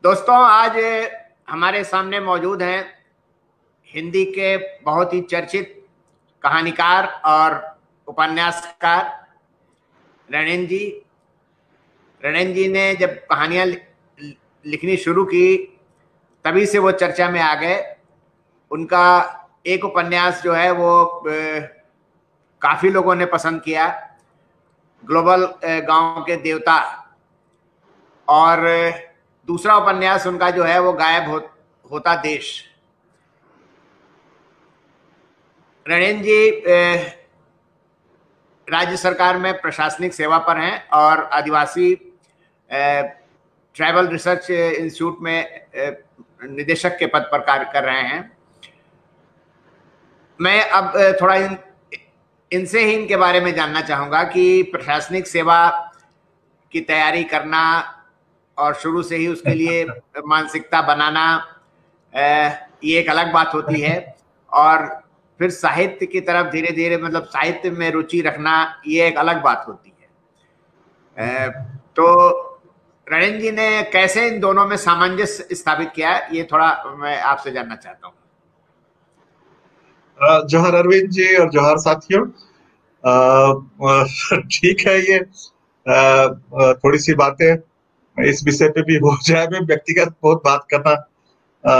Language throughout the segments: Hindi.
दोस्तों, आज हमारे सामने मौजूद हैं हिंदी के बहुत ही चर्चित कहानीकार और उपन्यासकार रणेन जी। रणेन जी ने जब कहानियां लिखनी शुरू की तभी से वो चर्चा में आ गए। उनका एक उपन्यास जो है वो काफी लोगों ने पसंद किया, ग्लोबल गांव के देवता। और दूसरा उपन्यास उनका जो है वो होता देश। रणेन जी राज्य सरकार में प्रशासनिक सेवा पर हैं और आदिवासी ट्राइबल रिसर्च इंस्टीट्यूट में निदेशक के पद पर कार्य कर रहे हैं। मैं अब थोड़ा इनसे ही इनके बारे में जानना चाहूंगा कि प्रशासनिक सेवा की तैयारी करना और शुरू से ही उसके लिए मानसिकता बनाना, ये एक अलग बात होती है, और फिर साहित्य की तरफ धीरे धीरे मतलब साहित्य में रुचि रखना ये एक अलग बात होती है। तो रणेन जी ने कैसे इन दोनों में सामंजस्य स्थापित किया, ये थोड़ा मैं आपसे जानना चाहता हूँ। जोहार अरविंद जी और जोहार साथियों। ठीक है, ये थोड़ी सी बातें इस विषय पे भी हो जाए। मैं व्यक्तिगत बहुत बात करना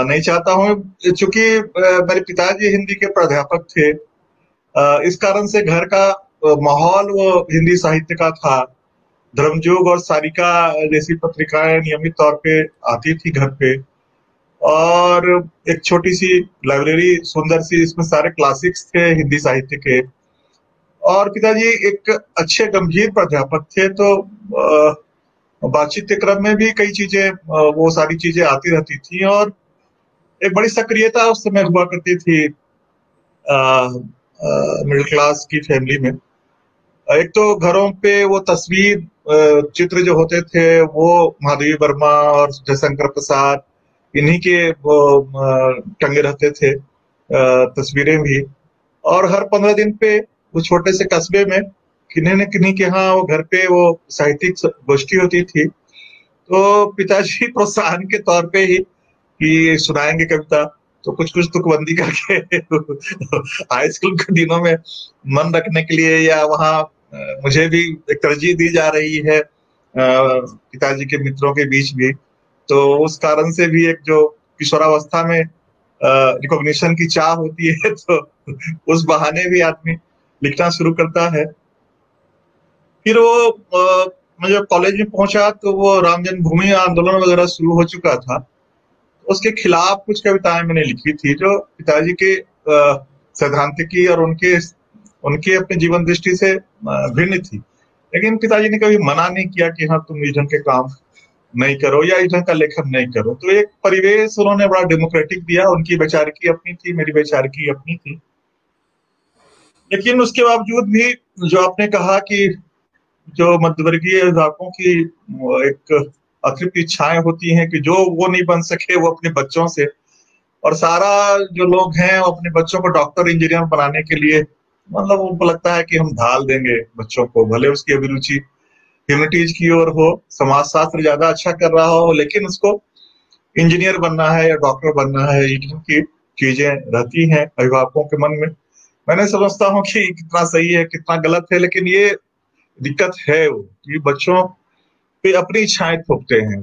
नहीं चाहता हूँ, क्योंकि मेरे पिताजी हिंदी के प्राध्यापक थे। इस कारण से घर का माहौल वो हिंदी साहित्य का था। धर्मयुग और सारिका जैसी पत्रिकाएं नियमित तौर पे आती थी घर पे, और एक छोटी सी लाइब्रेरी सुंदर सी, इसमें सारे क्लासिक्स थे हिंदी साहित्य के। और पिताजी एक अच्छे गंभीर प्राध्यापक थे, तो बातचीत के क्रम में भी कई चीजें, वो सारी चीजें आती रहती थी, और एक बड़ी सक्रियता उस समय हुआ करती थी मिडिल क्लास की फैमिली में। एक तो घरों पे वो तस्वीर, चित्र जो होते थे वो महादेवी वर्मा और जयशंकर प्रसाद, इन्हीं के वो टंगे रहते थे तस्वीरें भी। और हर 15 दिन पे वो छोटे से कस्बे में किन्हीं न किन्हीं के यहाँ वो घर पे वो साहित्यिक गोष्ठी होती थी। तो पिताजी प्रोत्साहन के तौर पे ही कि सुनाएंगे कविता, तो कुछ कुछ तुकबंदी करके हाई स्कूल के दिनों में मन रखने के लिए, या वहाँ मुझे भी एक तरजीह दी जा रही है पिताजी के मित्रों के बीच भी। तो उस कारण से भी एक जो किशोरावस्था में रिकॉग्निशन की चाह होती है, तो उस बहाने भी आदमी लिखना शुरू करता है। फिर वो मैं जब कॉलेज में पहुंचा तो वो राम जन्मभूमि आंदोलन वगैरह शुरू हो चुका था। उसके खिलाफ कुछ कविताएं मैंने लिखी थी जो पिताजी के सैद्धांतिकी और उनके उनके अपने जीवन दृष्टि से भिन्न थी। लेकिन पिताजी ने कभी मना नहीं किया कि हाँ तुम इस ढंग के काम नहीं करो या इस ढंग का लेखन नहीं करो। तो एक परिवेश उन्होंने बड़ा डेमोक्रेटिक दिया। उनकी वैचारिकी अपनी थी, मेरी वैचारिकी अपनी थी। लेकिन उसके बावजूद भी जो आपने कहा कि जो मध्यवर्गीय अभिभावकों की एक अतृप्त इच्छाएं होती हैं कि जो वो नहीं बन सके वो अपने बच्चों से, और सारा जो लोग हैं वो अपने बच्चों को डॉक्टर इंजीनियर बनाने के लिए, मतलब उनको लगता है कि हम ढाल देंगे बच्चों को, भले उसकी अभिरुचि ह्यूमैनिटीज की ओर हो, समाज शास्त्र ज्यादा अच्छा कर रहा हो, लेकिन उसको इंजीनियर बनना है या डॉक्टर बनना है, इनकी चीजें रहती हैं अभिभावकों के मन में। मैंने समझता हूँ कि कितना सही है कितना गलत है, लेकिन ये दिक्कत है वो कि बच्चों पे अपनी इच्छाएं थोपते हैं।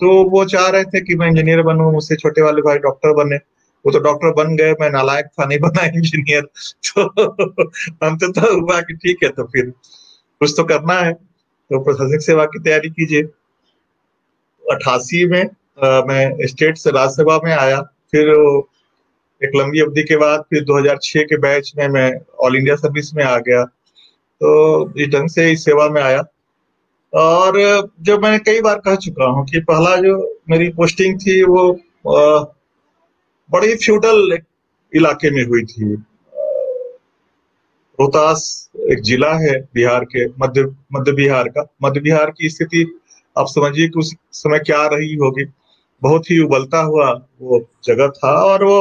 तो वो चाह रहे थे कि मैं इंजीनियर बनूं, मुझसे छोटे वाले भाई डॉक्टर बने, वो तो डॉक्टर बन गए, मैं नालायक था नहीं बना इंजीनियर। तो अंततः हुआ कि ठीक है, तो फिर कुछ तो करना है, तो प्रशासनिक सेवा की तैयारी कीजिए। 88 में मैं स्टेट से राज्यसभा में आया। फिर एक लंबी अवधि के बाद फिर 2006 के बैच में मैं ऑल इंडिया सर्विस में आ गया। तो इस ढंग से इस सेवा में आया। और जो मैंने कई बार कह चुका हूँ कि पहला जो मेरी पोस्टिंग थी वो बड़ी फ्यूडल इलाके में हुई थी। रोहतास एक जिला है बिहार के, मध्य बिहार का। मध्य बिहार की स्थिति आप समझिए कि उस समय क्या रही होगी। बहुत ही उबलता हुआ वो जगह था, और वो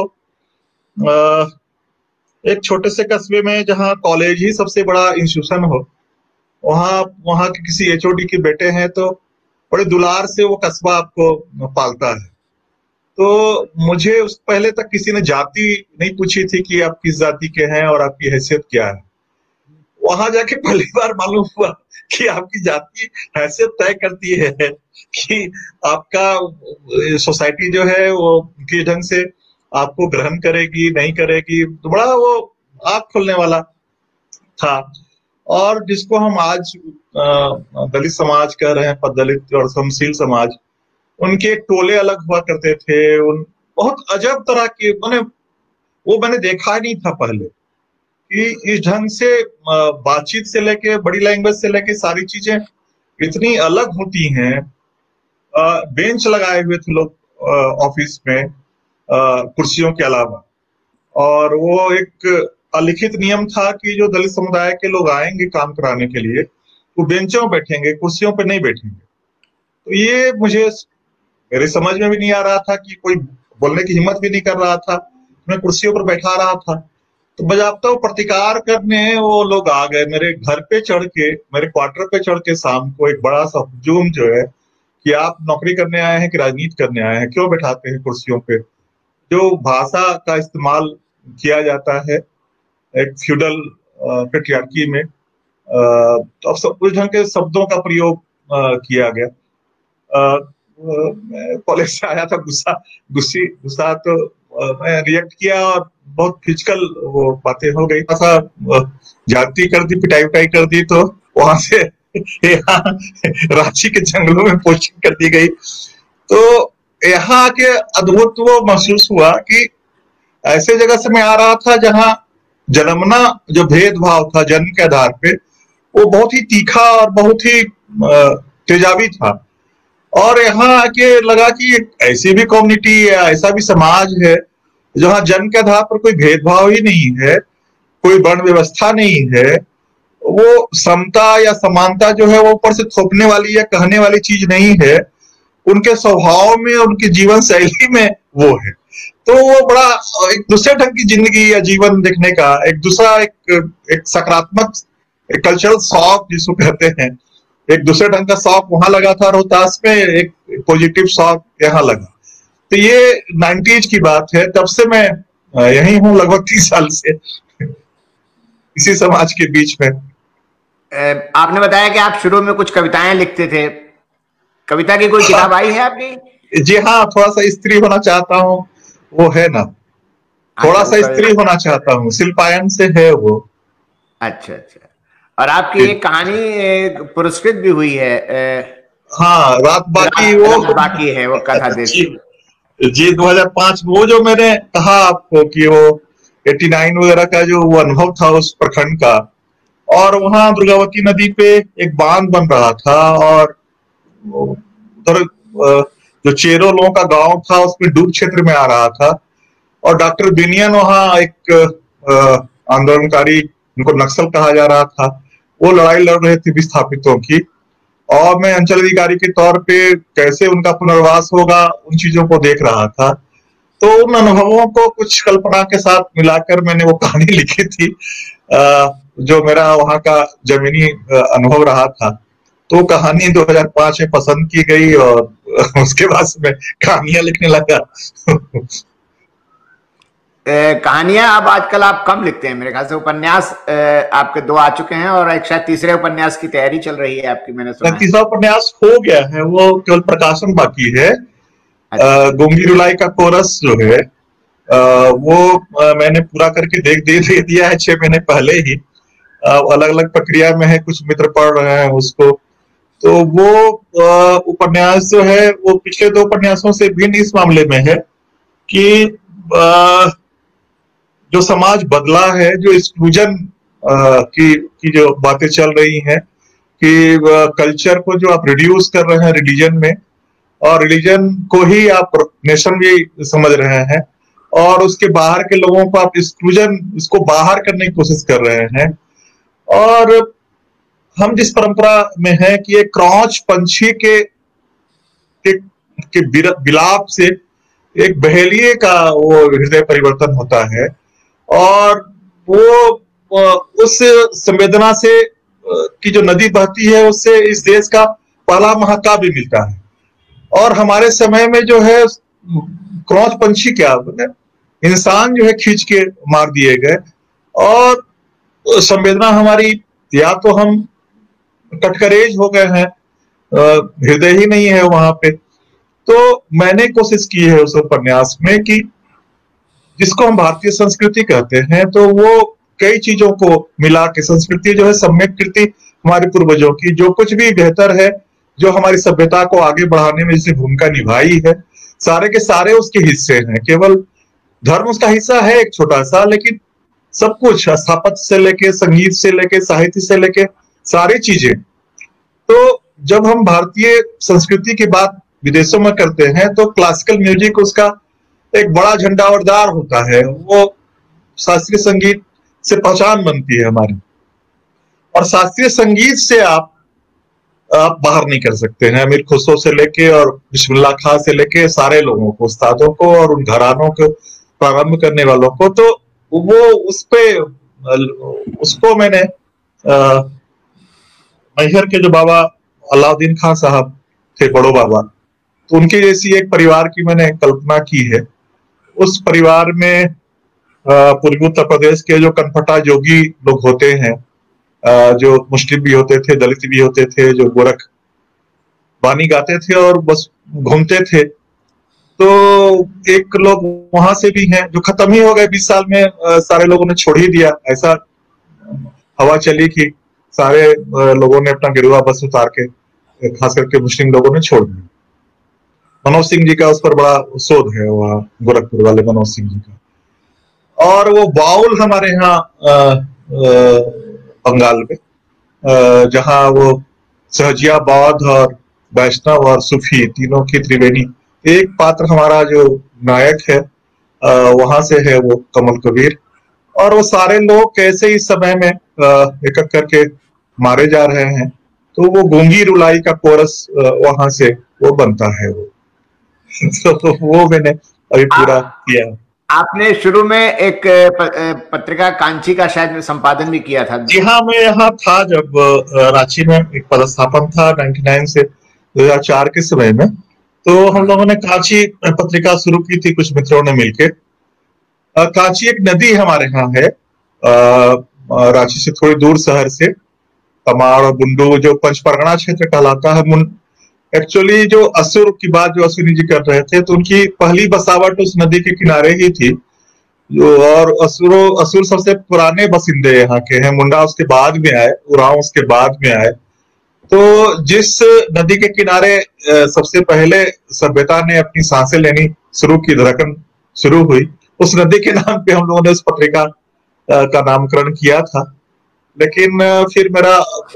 एक छोटे से कस्बे में जहाँ कॉलेज ही सबसे बड़ा इंस्टीट्यूशन हो, वहाँ वहाँ के किसी एचओडी के बेटे हैं, तो बड़े दुलार से वो कस्बा आपको पालता है। तो मुझे उस पहले तक किसी ने जाति नहीं पूछी थी कि आप किस जाति के हैं और आपकी हैसियत क्या है। वहां जाके पहली बार मालूम हुआ कि आपकी जाति हैसियत तय करती है कि आपका सोसाइटी जो है वो किस ढंग से आपको ग्रहण करेगी नहीं करेगी। तो बड़ा वो आंख खोलने वाला था। और जिसको हम आज दलित समाज कह रहे हैं, दलित और श्रमशील समाज, उनके टोले अलग हुआ करते थे। उन बहुत अजब तरह के मैंने देखा ही नहीं था पहले कि इस ढंग से बातचीत से लेके बॉडी लैंग्वेज से लेके सारी चीजें इतनी अलग होती हैं। बेंच लगाए हुए थे लोग ऑफिस में कुर्सियों के अलावा, और वो एक अलिखित नियम था कि जो दलित समुदाय के लोग आएंगे काम कराने के लिए वो बेंचों में बैठेंगे, कुर्सियों पर नहीं बैठेंगे। तो ये मेरे समझ में भी नहीं आ रहा था कि कोई बोलने की हिम्मत भी नहीं कर रहा था, मैं कुर्सियों पर बैठा रहा था। तो बजाबता प्रतिकार करने वो लोग आ गए मेरे घर पे चढ़ के, मेरे क्वार्टर पे चढ़ के शाम को एक बड़ा सा हुजूम जो है कि आप नौकरी करने आए हैं कि राजनीति करने आए हैं, क्यों बैठाते हैं कुर्सियों पे। जो भाषा का इस्तेमाल किया जाता है एक फ्यूडल पेट्रियार्की में, तो अब सब उस ढंग के शब्दों का प्रयोग किया गया। कॉलेज से आया था गुस्सा तो मैं रिएक्ट किया और बहुत फिजिकल वो बातें हो गई। ऐसा जाति कर दी, पिटाई कर दी, तो वहां से यहाँ रांची के जंगलों में पोस्टिंग कर दी गई। तो यहाँ आके अद्भुत वो महसूस हुआ कि ऐसे जगह से मैं आ रहा था जहाँ जन्मना जो भेदभाव था जन्म के आधार पे वो बहुत ही तीखा और बहुत ही तेजाबी था। और यहाँ आके लगा कि ऐसी भी कम्युनिटी है, ऐसा भी समाज है जहाँ जन्म के आधार पर कोई भेदभाव ही नहीं है, कोई वर्ण व्यवस्था नहीं है। वो समता या समानता जो है वो ऊपर से थोपने वाली या कहने वाली चीज नहीं है, उनके स्वभाव में, उनकी जीवन शैली में वो है। तो वो बड़ा एक दूसरे ढंग की जिंदगी या जीवन देखने का एक दूसरा एक सकारात्मक एक कल्चरल शौक जिसको कहते हैं, एक दूसरे ढंग का शौक वहां लगा था। रोहतास में एक पॉजिटिव शौक यहाँ लगा। तो ये 90s की बात है। तब से मैं यही हूँ लगभग 30 साल से इसी समाज के बीच में। आपने बताया कि आप शुरू में कुछ कविताएं लिखते थे, कविता की कोई किताब आई है आपकी? जी हाँ, थोड़ा सा स्त्री होना चाहता हूँ, वो है ना, थोड़ा सा स्त्री होना चाहता हूँ, शिल्पायन से है वो। अच्छा अच्छा। और आपकी एक कहानी पुरस्कृत भी हुई है। हाँ, रात बाकी है वो कथा देश जी 2005 वो जो मैंने कहा आपको कि वो 89 वगैरह का जो वो अनुभव था उस प्रखंड का, और वहां दुर्गावती नदी पे एक बांध बन रहा था और उधर जो चेरो लोगों का गांव था उसमें डूब क्षेत्र में आ रहा था। और डॉक्टर बिनियन वहां एक आंदोलनकारी, उनको नक्सल कहा जा रहा था, वो लड़ाई लड़ रहे थे विस्थापितों की, और मैं अंचल अधिकारी के तौर पे कैसे उनका पुनर्वास होगा उन चीजों को देख रहा था। तो उन अनुभवों को कुछ कल्पना के साथ मिलाकर मैंने वो कहानी लिखी थी, जो मेरा वहां का जमीनी अनुभव रहा था। तो कहानी 2005 में पसंद की गई और उसके बाद मैं कहानियां लिखने लगा। कहानियां अब आजकल आप कम लिखते हैं मेरे ख्याल से। उपन्यास आपके 2 आ चुके हैं और एक शायद तीसरे उपन्यास की तैयारी चल रही है आपकी, मैंने सुना। तीसरा उपन्यास हो गया है, वो केवल प्रकाशन बाकी है। गुंगी रुलाई का कोरस जो है वो मैंने पूरा करके दे दिया है 6 महीने पहले ही। अलग अलग प्रक्रिया में है, कुछ मित्र पढ़ रहे हैं उसको। तो वो उपन्यास जो है वो पिछले 2 उपन्यासों से भिन्न इस मामले में है कि जो समाज बदला है, जो एक्सक्लूजन की जो बातें चल रही हैं कि कल्चर को जो आप रिड्यूस कर रहे हैं रिलीजन में, और रिलीजन को ही आप नेशन भी समझ रहे हैं, और उसके बाहर के लोगों को आप एक्सक्लूजन, इसको बाहर करने की कोशिश कर रहे हैं। और हम जिस परंपरा में है कि एक क्रॉच पंछी के बिलाप से एक बहेलिए का वो हृदय परिवर्तन होता है, और वो उस संवेदना से की जो नदी बहती है उससे इस देश का पहला महाकाव्य मिलता है। और हमारे समय में जो है क्रॉच पंछी क्या इंसान जो है खींच के मार दिए गए, और संवेदना हमारी, या तो हम कटकरेज हो गए हैं, हृदय ही नहीं है वहां पे। तो मैंने कोशिश की है उस उपन्यास में कि जिसको हम भारतीय संस्कृति कहते हैं, तो वो कई चीजों को मिला के, संस्कृति जो है सम्यक कृति हमारे पूर्वजों की, जो कुछ भी बेहतर है, जो हमारी सभ्यता को आगे बढ़ाने में जिसने भूमिका निभाई है, सारे के सारे उसके हिस्से हैं। केवल धर्म उसका हिस्सा है एक छोटा सा, लेकिन सब कुछ, स्थापत्य से लेके, संगीत से लेके, साहित्य से लेके, सारी चीजें। तो जब हम भारतीय संस्कृति की बात विदेशों में करते हैं, तो क्लासिकल म्यूजिक उसका एक बड़ा झंडावरदार होता है। वो शास्त्रीय संगीत से पहचान बनती है हमारी, और शास्त्रीय संगीत से आप बाहर नहीं कर सकते हैं। अमीर खुसरो से लेके और बिस्मिल्लाह खां से लेके सारे लोगों को, उस्तादों को और उन घरानों को प्रारंभ करने वालों को, तो वो उसको मैंने मैहर के जो बाबा अलाउद्दीन खां साहब थे, बड़ो बाबा, तो उनके जैसी एक परिवार की मैंने कल्पना की है। उस परिवार में पूर्वी उत्तर प्रदेश के जो कनपटा जोगी लोग होते हैं, जो मुस्लिम भी होते थे, दलित भी होते थे, जो गोरख बानी गाते थे और बस घूमते थे, तो एक लोग वहां से भी हैं जो खत्म ही हो गए 20 साल में, सारे लोगों ने छोड़ ही दिया। ऐसा हवा चली कि सारे लोगों ने अपना गिरुआ बस उतार के, खास करके मुस्लिम लोगों ने छोड़ दिया। मनोज सिंह जी का उस पर बड़ा शोध है, वहाँ गोरखपुर वाले मनोज सिंह जी का। और वो बाउल हमारे यहाँ बंगाल में, जहाँ वो सहजिया बौद्ध और वैष्णव और सूफी तीनों की त्रिवेणी, एक पात्र हमारा जो नायक है वहां से है, वो कमल कबीर। और वो सारे लोग कैसे इस समय में एक एक करके मारे जा रहे हैं, तो वो गूंगी रुलाई का कोरस वहां से वो बनता है वो। तो वो मैंने अभी पूरा किया। आपने शुरू में एक पत्रिका कांची का शायद संपादन भी किया था। जी हाँ, मैं यहाँ था जब रांची में एक पदस्थापन था 99 से 2004 के समय में, तो हम लोगों ने कांची पत्रिका शुरू की थी कुछ मित्रों ने मिलके। कांची एक नदी हमारे यहाँ है, रांची से थोड़ी दूर शहर से, तमाड़ और बुंडू जो पंचपरगना क्षेत्र कहलाता है। एक्चुअली जो असुर की बात जो अश्विनी जी कर रहे थे, तो उनकी पहली बसावट उस नदी के किनारे ही थी। और असुर सबसे पुराने बसिंदे यहाँ के हैं। मुंडा उसके बाद में आए, उरांव उसके बाद में आए। तो जिस नदी के किनारे सबसे पहले सभ्यता ने अपनी सांसें लेनी शुरू की, धड़कन शुरू हुई, उस नदी के नाम पे हम लोगों ने उस पत्रिका का नामकरण किया था। लेकिन फिर मेरा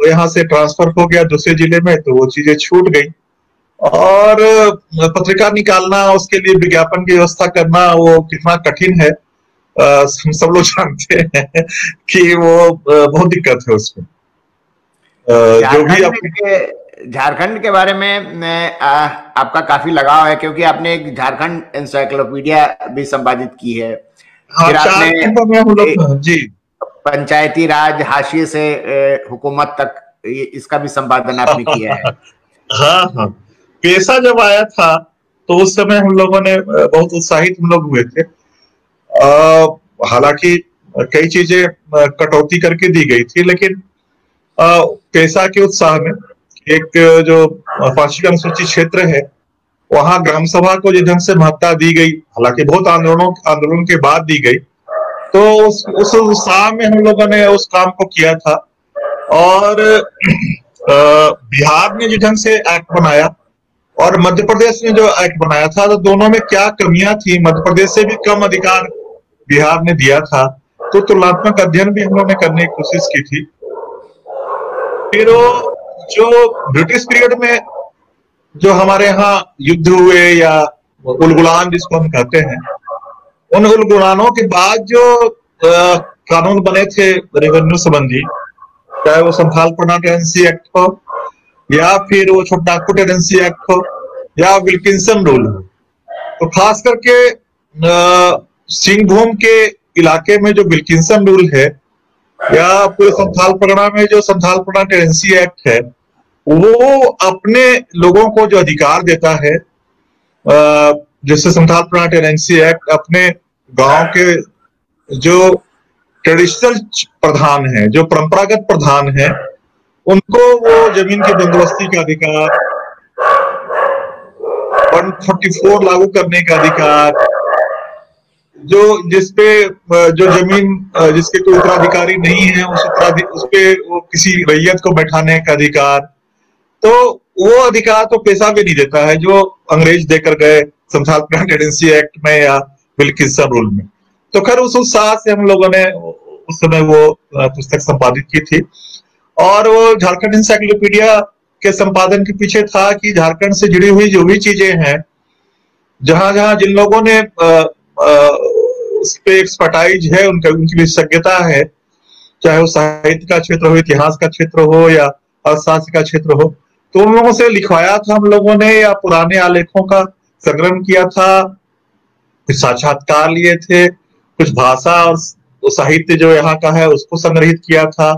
यहाँ से ट्रांसफर हो गया दूसरे जिले में, तो वो चीजें छूट गई। और पत्रिका निकालना, उसके लिए विज्ञापन की व्यवस्था करना, वो कितना कठिन है हम सब लोग जानते हैं कि वो बहुत दिक्कत है उसमें। जो भी झारखंड के बारे में आपका काफी लगाव है, क्योंकि आपने एक झारखंड एनसाइक्लोपीडिया भी संपादित की है। हाँ, फिर आपने जी पंचायती राज हाशिए से हुकूमत तक, इसका भी संपादन आपने किया है। हाँ हाँ, पेशा जब आया था तो उस समय हम लोगों ने बहुत उत्साहित हम लोग हुए थे। हालांकि कई चीजें कटौती करके दी गई थी, लेकिन पेशा के उत्साह में एक जो 5वीं अनुसूचित क्षेत्र है, वहां ग्राम सभा को जिस ढंग से महत्ता दी गई, हालांकि बहुत आंदोलन के बाद दी गई, तो उस उत्साह में हम लोगों ने उस काम को किया था। और बिहार ने जिस ढंग से एक्ट बनाया और मध्य प्रदेश ने जो एक्ट बनाया था, तो दोनों में क्या कमियां थी, मध्य प्रदेश से भी कम अधिकार बिहार ने दिया था, तो तुलनात्मक अध्ययन भी हम लोगों ने करने की कोशिश की थी। फिर जो ब्रिटिश पीरियड में जो हमारे यहाँ युद्ध हुए, या उलगुलान जिसको हम कहते हैं, उन उलगुलानों के बाद जो कानून बने थे रेवेन्यू संबंधी, चाहे वो संथाल परगना टेनेंसी एक्ट हो, या फिर वो छोटानागपुर टेनेंसी एक्ट हो, या विल्किंसन रूल हो, तो खास करके सिंहभूम के इलाके में जो विल्किंसन रूल है, या पूरे संथाल परगना में जो संथाल परगना टेनेंसी एक्ट है, वो अपने लोगों को जो अधिकार देता है, जैसे संथाल प्लांट टेनेंसी एक्ट, अपने गांव के जो ट्रेडिशनल प्रधान हैं, जो परंपरागत प्रधान हैं, उनको वो जमीन की बंदोबस्ती का अधिकार, 144 लागू करने का अधिकार, जो जिसपे जो जमीन जिसके कोई उत्तराधिकारी नहीं है उस पे वो किसी रैयत को बैठाने का अधिकार, तो वो अधिकार तो पैसा भी नहीं देता है जो अंग्रेज देकर गए संथाल प्लांट टेनेंसी एक्ट में या विल्किंसन रूल में। तो खैर उस उत्साह से हम लोगों ने उस समय वो पुस्तक संपादित की थी, और वो झारखंड इंसाइक्लोपीडिया के संपादन के पीछे था कि झारखंड से जुड़ी हुई जो भी चीजें हैं, जहां जहां जिन लोगों ने उस पे एक्सपर्टाइज है, उनकी विशेषज्ञता है, चाहे वो साहित्य का क्षेत्र हो, इतिहास का क्षेत्र हो या अर्थशास्त्र का क्षेत्र हो, तो उन लोगों से लिखवाया था हम लोगों ने, या पुराने आलेखों का संग्रहण किया था, कुछ साक्षात्कार लिए थे, कुछ भाषा और साहित्य जो यहाँ का है उसको संग्रहित किया था।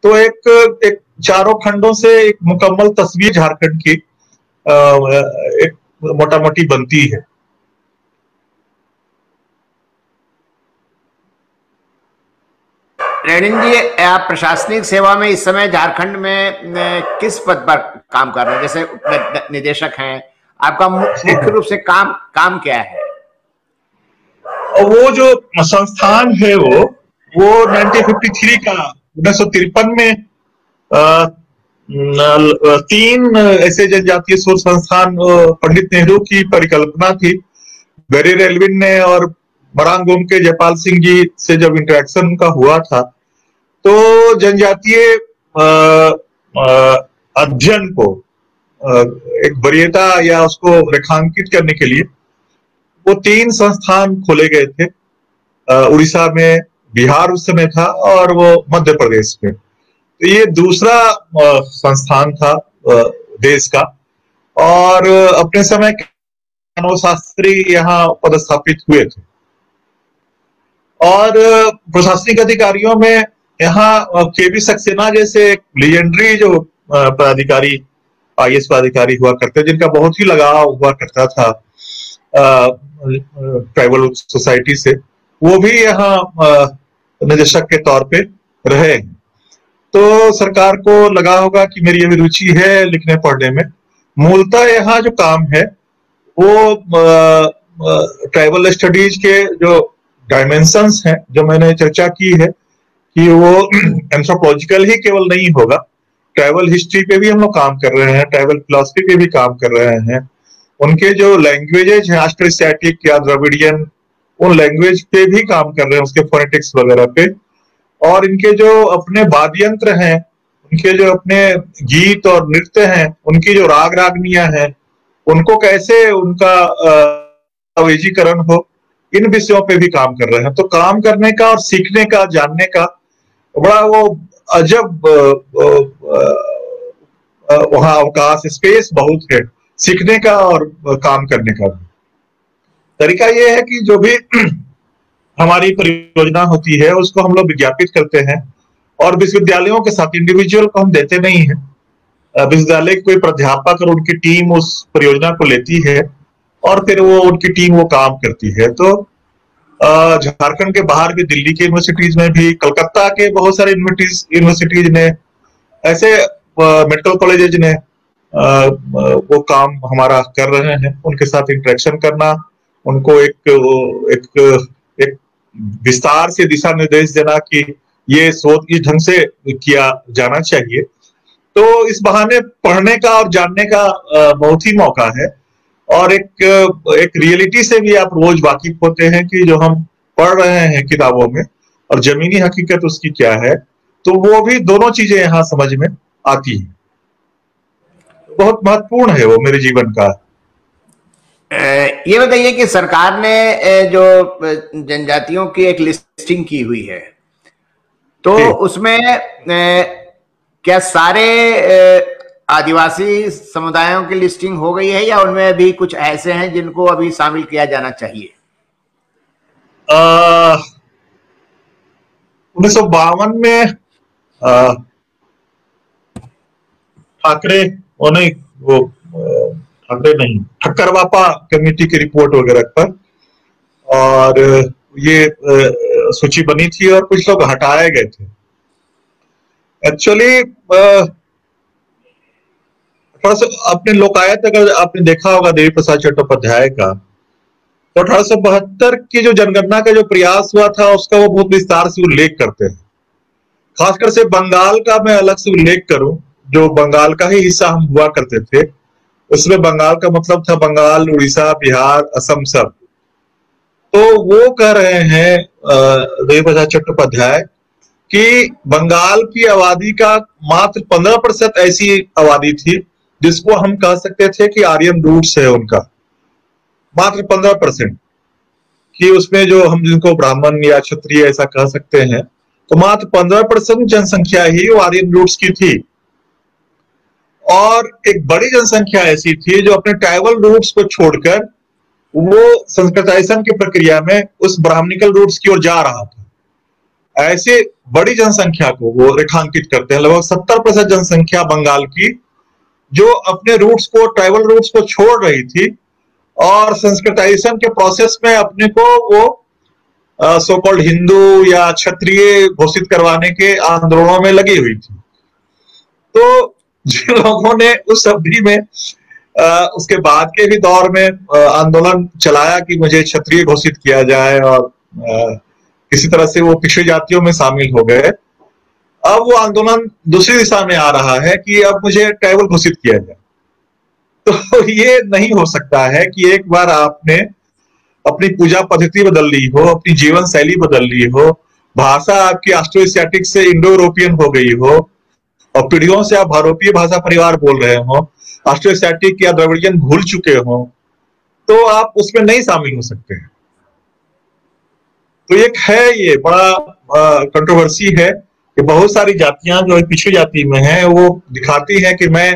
तो एक चारों खंडों से एक मुकम्मल तस्वीर झारखंड की एक मोटा मोटी बनती है। रेणिन जी, आप प्रशासनिक सेवा में इस समय झारखंड में किस पद पर काम कर रहे हैं? जैसे निदेशक हैं, आपका मुख्य रूप से काम क्या है? वो जो संस्थान है वो 1953 का 1953 में 3 ऐसे जनजातीय शोध संस्थान पंडित नेहरू की परिकल्पना थी। बेरी रेलविन ने और मरांगोम के जयपाल सिंह जी से जब इंटरेक्शन उनका हुआ था, तो जनजातीय अध्ययन को एक वरीयता या उसको रेखांकित करने के लिए वो 3 संस्थान खोले गए थे। उड़ीसा में, बिहार उस समय था, और वो मध्य प्रदेश में। तो ये दूसरा संस्थान था देश का, और अपने समय मानव शास्त्री यहाँ पदस्थापित हुए थे। और प्रशासनिक अधिकारियों में यहाँ केवी सक्सेना जैसे एक लीजेंडरी जो पदाधिकारी, IAS पदाधिकारी हुआ करते, जिनका बहुत ही लगाव हुआ करता था ट्राइबल सोसाइटी से, वो भी यहाँ निदेशक के तौर पे रहे। तो सरकार को लगा होगा कि मेरी अभी रुचि है लिखने पढ़ने में। मूलतः यहाँ जो काम है वो ट्राइबल स्टडीज के जो डायमेंशंस हैं, जो मैंने चर्चा की है कि वो एंथ्रोपोलॉजिकल ही केवल नहीं होगा, ट्राइबल हिस्ट्री पे भी हम लोग काम कर रहे हैं, ट्राइबल फिलॉसफी पे भी काम कर रहे हैं, उनके जो लैंग्वेजेज हैं ऑस्ट्रोएशियाटिक या द्रविडियन, उन लैंग्वेज पे भी काम कर रहे हैं, उसके फोनेटिक्स वगैरह पे। और इनके जो अपने वाद्य यंत्र हैं, उनके जो अपने गीत और नृत्य हैं, उनकी जो राग रागनियां हैं, उनको कैसे उनका अवेजीकरण हो, इन विषयों पे भी काम कर रहे हैं। तो काम करने का और सीखने का, जानने का बड़ा वो अजब वहां अवकाश, स्पेस बहुत है सीखने का और काम करने का। तरीका ये है कि जो भी हमारी परियोजना होती है उसको हम लोग विज्ञापित करते हैं, और विश्वविद्यालयों के साथ इंडिविजुअल को हम देते नहीं है। विश्वविद्यालय के कोई प्राध्यापक और उनकी टीम उस परियोजना को लेती है, और फिर वो उनकी टीम वो काम करती है। तो झारखंड के बाहर भी, दिल्ली के यूनिवर्सिटीज में भी, कलकत्ता के बहुत सारे यूनिवर्सिटीज ने, ऐसे मेडिकल कॉलेजेज ने वो काम हमारा कर रहे हैं। उनके साथ इंटरेक्शन करना, उनको एक विस्तार से दिशा निर्देश देना कि ये शोध इस ढंग से किया जाना चाहिए। तो इस बहाने पढ़ने का और जानने का बहुत ही मौका है, और एक रियलिटी से भी आप रोज वाकिफ होते हैं कि जो हम पढ़ रहे हैं किताबों में और जमीनी हकीकत उसकी क्या है, तो वो भी दोनों चीजें यहाँ समझ में आती हैं। बहुत महत्वपूर्ण है वो मेरे जीवन का। ये बताइए कि सरकार ने जो जनजातियों की एक लिस्टिंग की हुई है, तो उसमें क्या सारे आदिवासी समुदायों की लिस्टिंग हो गई है, या उनमें भी कुछ ऐसे हैं जिनको अभी शामिल किया जाना चाहिए? 1952 में ठाकरे, वो नहीं, वो ठाकरे नहीं, ठक्करवापा कमेटी की रिपोर्ट वगैरह पर, और ये सूची बनी थी और कुछ लोग हटाए गए थे। एक्चुअली थोड़ा सा आपने लोकायत, अगर आपने देखा होगा देवी प्रसाद चट्टोपाध्याय का, तो 1872 की जो जनगणना का जो प्रयास हुआ था उसका वो बहुत विस्तार से उल्लेख करते हैं। खासकर से बंगाल का मैं अलग से उल्लेख करूं, जो बंगाल का ही हिस्सा हम हुआ करते थे, उसमें बंगाल का मतलब था बंगाल, उड़ीसा, बिहार, असम सब। तो वो कह रहे हैं देवी प्रसाद चट्टोपाध्याय कि बंगाल की आबादी का मात्र 15% ऐसी आबादी थी जिसको हम कह सकते थे कि आर्यन रूट्स है उनका, मात्र 15%, कि उसमें जो हम जिनको ब्राह्मण या क्षत्रिय ऐसा कह सकते हैं, तो मात्र 15% जनसंख्या ही वो आर्यन रूट्स की थी। और एक बड़ी जनसंख्या ऐसी थी जो अपने ट्राइबल रूट्स को छोड़कर वो संस्कृताइजेशन की प्रक्रिया में उस ब्राह्मणिकल रूट्स की ओर जा रहा था। ऐसे बड़ी जनसंख्या को वो रेखांकित करते हैं, लगभग 70% जनसंख्या बंगाल की जो अपने रूट्स को, ट्राइबल रूट्स को छोड़ रही थी और संस्कृताइजेशन के प्रोसेस में अपने को वो सो कॉल्ड हिंदू या क्षत्रिय घोषित करवाने के आंदोलनों में लगी हुई थी। तो जिन लोगों ने उस अवधि में उसके बाद के भी दौर में आंदोलन चलाया कि मुझे क्षत्रिय घोषित किया जाए और किसी तरह से वो पिछड़ी जातियों में शामिल हो गए, अब वो आंदोलन दूसरी दिशा में आ रहा है कि अब मुझे ट्राइबल घोषित किया जाए। तो ये नहीं हो सकता है कि एक बार आपने अपनी पूजा पद्धति बदल ली हो, अपनी जीवन शैली बदल ली हो, भाषा आपकी ऑस्ट्रो एशियाटिक से इंडो यूरोपियन हो गई हो और पीढ़ियों से आप भारतीय भाषा परिवार बोल रहे हो, ऑस्ट्रो एशियाटिक या द्रविड़ियन भूल चुके हो, तो आप उसमें नहीं शामिल हो सकते हैं। तो एक है, ये बड़ा कंट्रोवर्सी है कि बहुत सारी जातियां जो पिछड़ी जाति में हैं वो दिखाती हैं कि मैं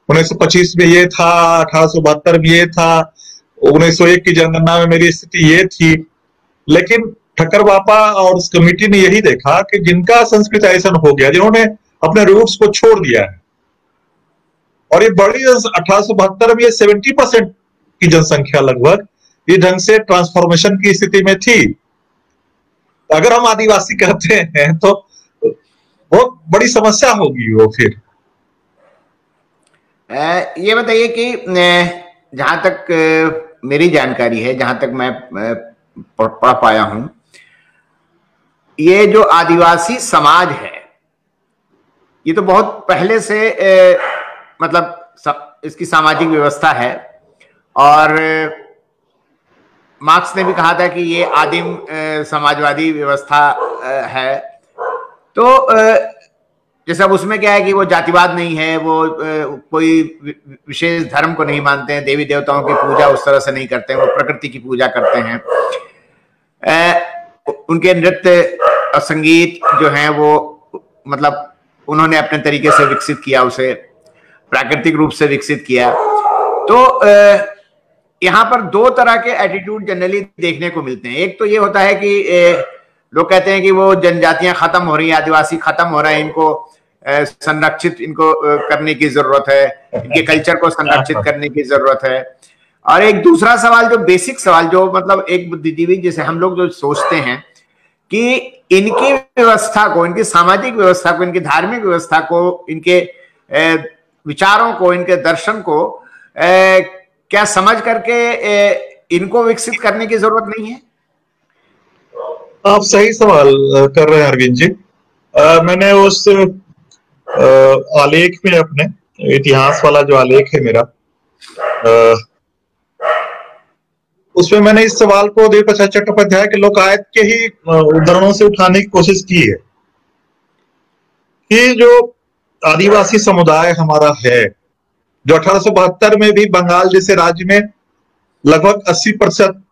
1925 में ये था, 1872 में ये था, 1901 की जनगणना में मेरी स्थिति ये थी। लेकिन ठक्करवापा और उस कमेटी ने यही देखा कि जिनका संस्कृताइजेशन हो गया, जिन्होंने अपने रूट्स को छोड़ दिया है, और ये बड़ी 1872 में 70% की जनसंख्या लगभग इस ढंग से ट्रांसफॉर्मेशन की स्थिति में थी। अगर हम आदिवासी कहते हैं तो बहुत बड़ी समस्या होगी वो फिर। ये बताइए कि जहां तक मेरी जानकारी है, जहां तक मैं पढ़ पाया हूं, ये जो आदिवासी समाज है ये तो बहुत पहले से मतलब इसकी सामाजिक व्यवस्था है, और मार्क्स ने भी कहा था कि ये आदिम समाजवादी व्यवस्था है। तो जैसे अब उसमें क्या है कि वो जातिवाद नहीं है, वो कोई विशेष धर्म को नहीं मानते हैं, देवी देवताओं की पूजा उस तरह से नहीं करते हैं, वो प्रकृति की पूजा करते हैं। उनके नृत्य और संगीत जो हैं वो मतलब उन्होंने अपने तरीके से विकसित किया, उसे प्राकृतिक रूप से विकसित किया। तो यहाँ पर दो तरह के एटीट्यूड जनरली देखने को मिलते हैं। एक तो ये होता है कि लोग कहते हैं कि वो जनजातियां खत्म हो रही हैं, आदिवासी खत्म हो रहे हैं, इनको संरक्षित इनको करने की जरूरत है, इनके कल्चर को संरक्षित करने की जरूरत है। और एक दूसरा सवाल, जो बेसिक सवाल, जो मतलब एक बुद्धिजीवी जैसे हम लोग जो सोचते हैं कि इनकी व्यवस्था को, इनकी सामाजिक व्यवस्था को, इनकी धार्मिक व्यवस्था को, इनके विचारों को, इनके दर्शन को क्या समझ करके इनको विकसित करने की जरूरत नहीं है? आप सही सवाल कर रहे हैं अरविंद जी। मैंने उस आलेख में, अपने इतिहास वाला जो आलेख है मेरा, उसमें मैंने इस सवाल को देवी प्रसाद चट्टोपाध्याय के लोकायत के ही उदाहरणों से उठाने की कोशिश की है कि जो आदिवासी समुदाय हमारा है, जो 1872 में भी बंगाल जैसे राज्य में लगभग 80%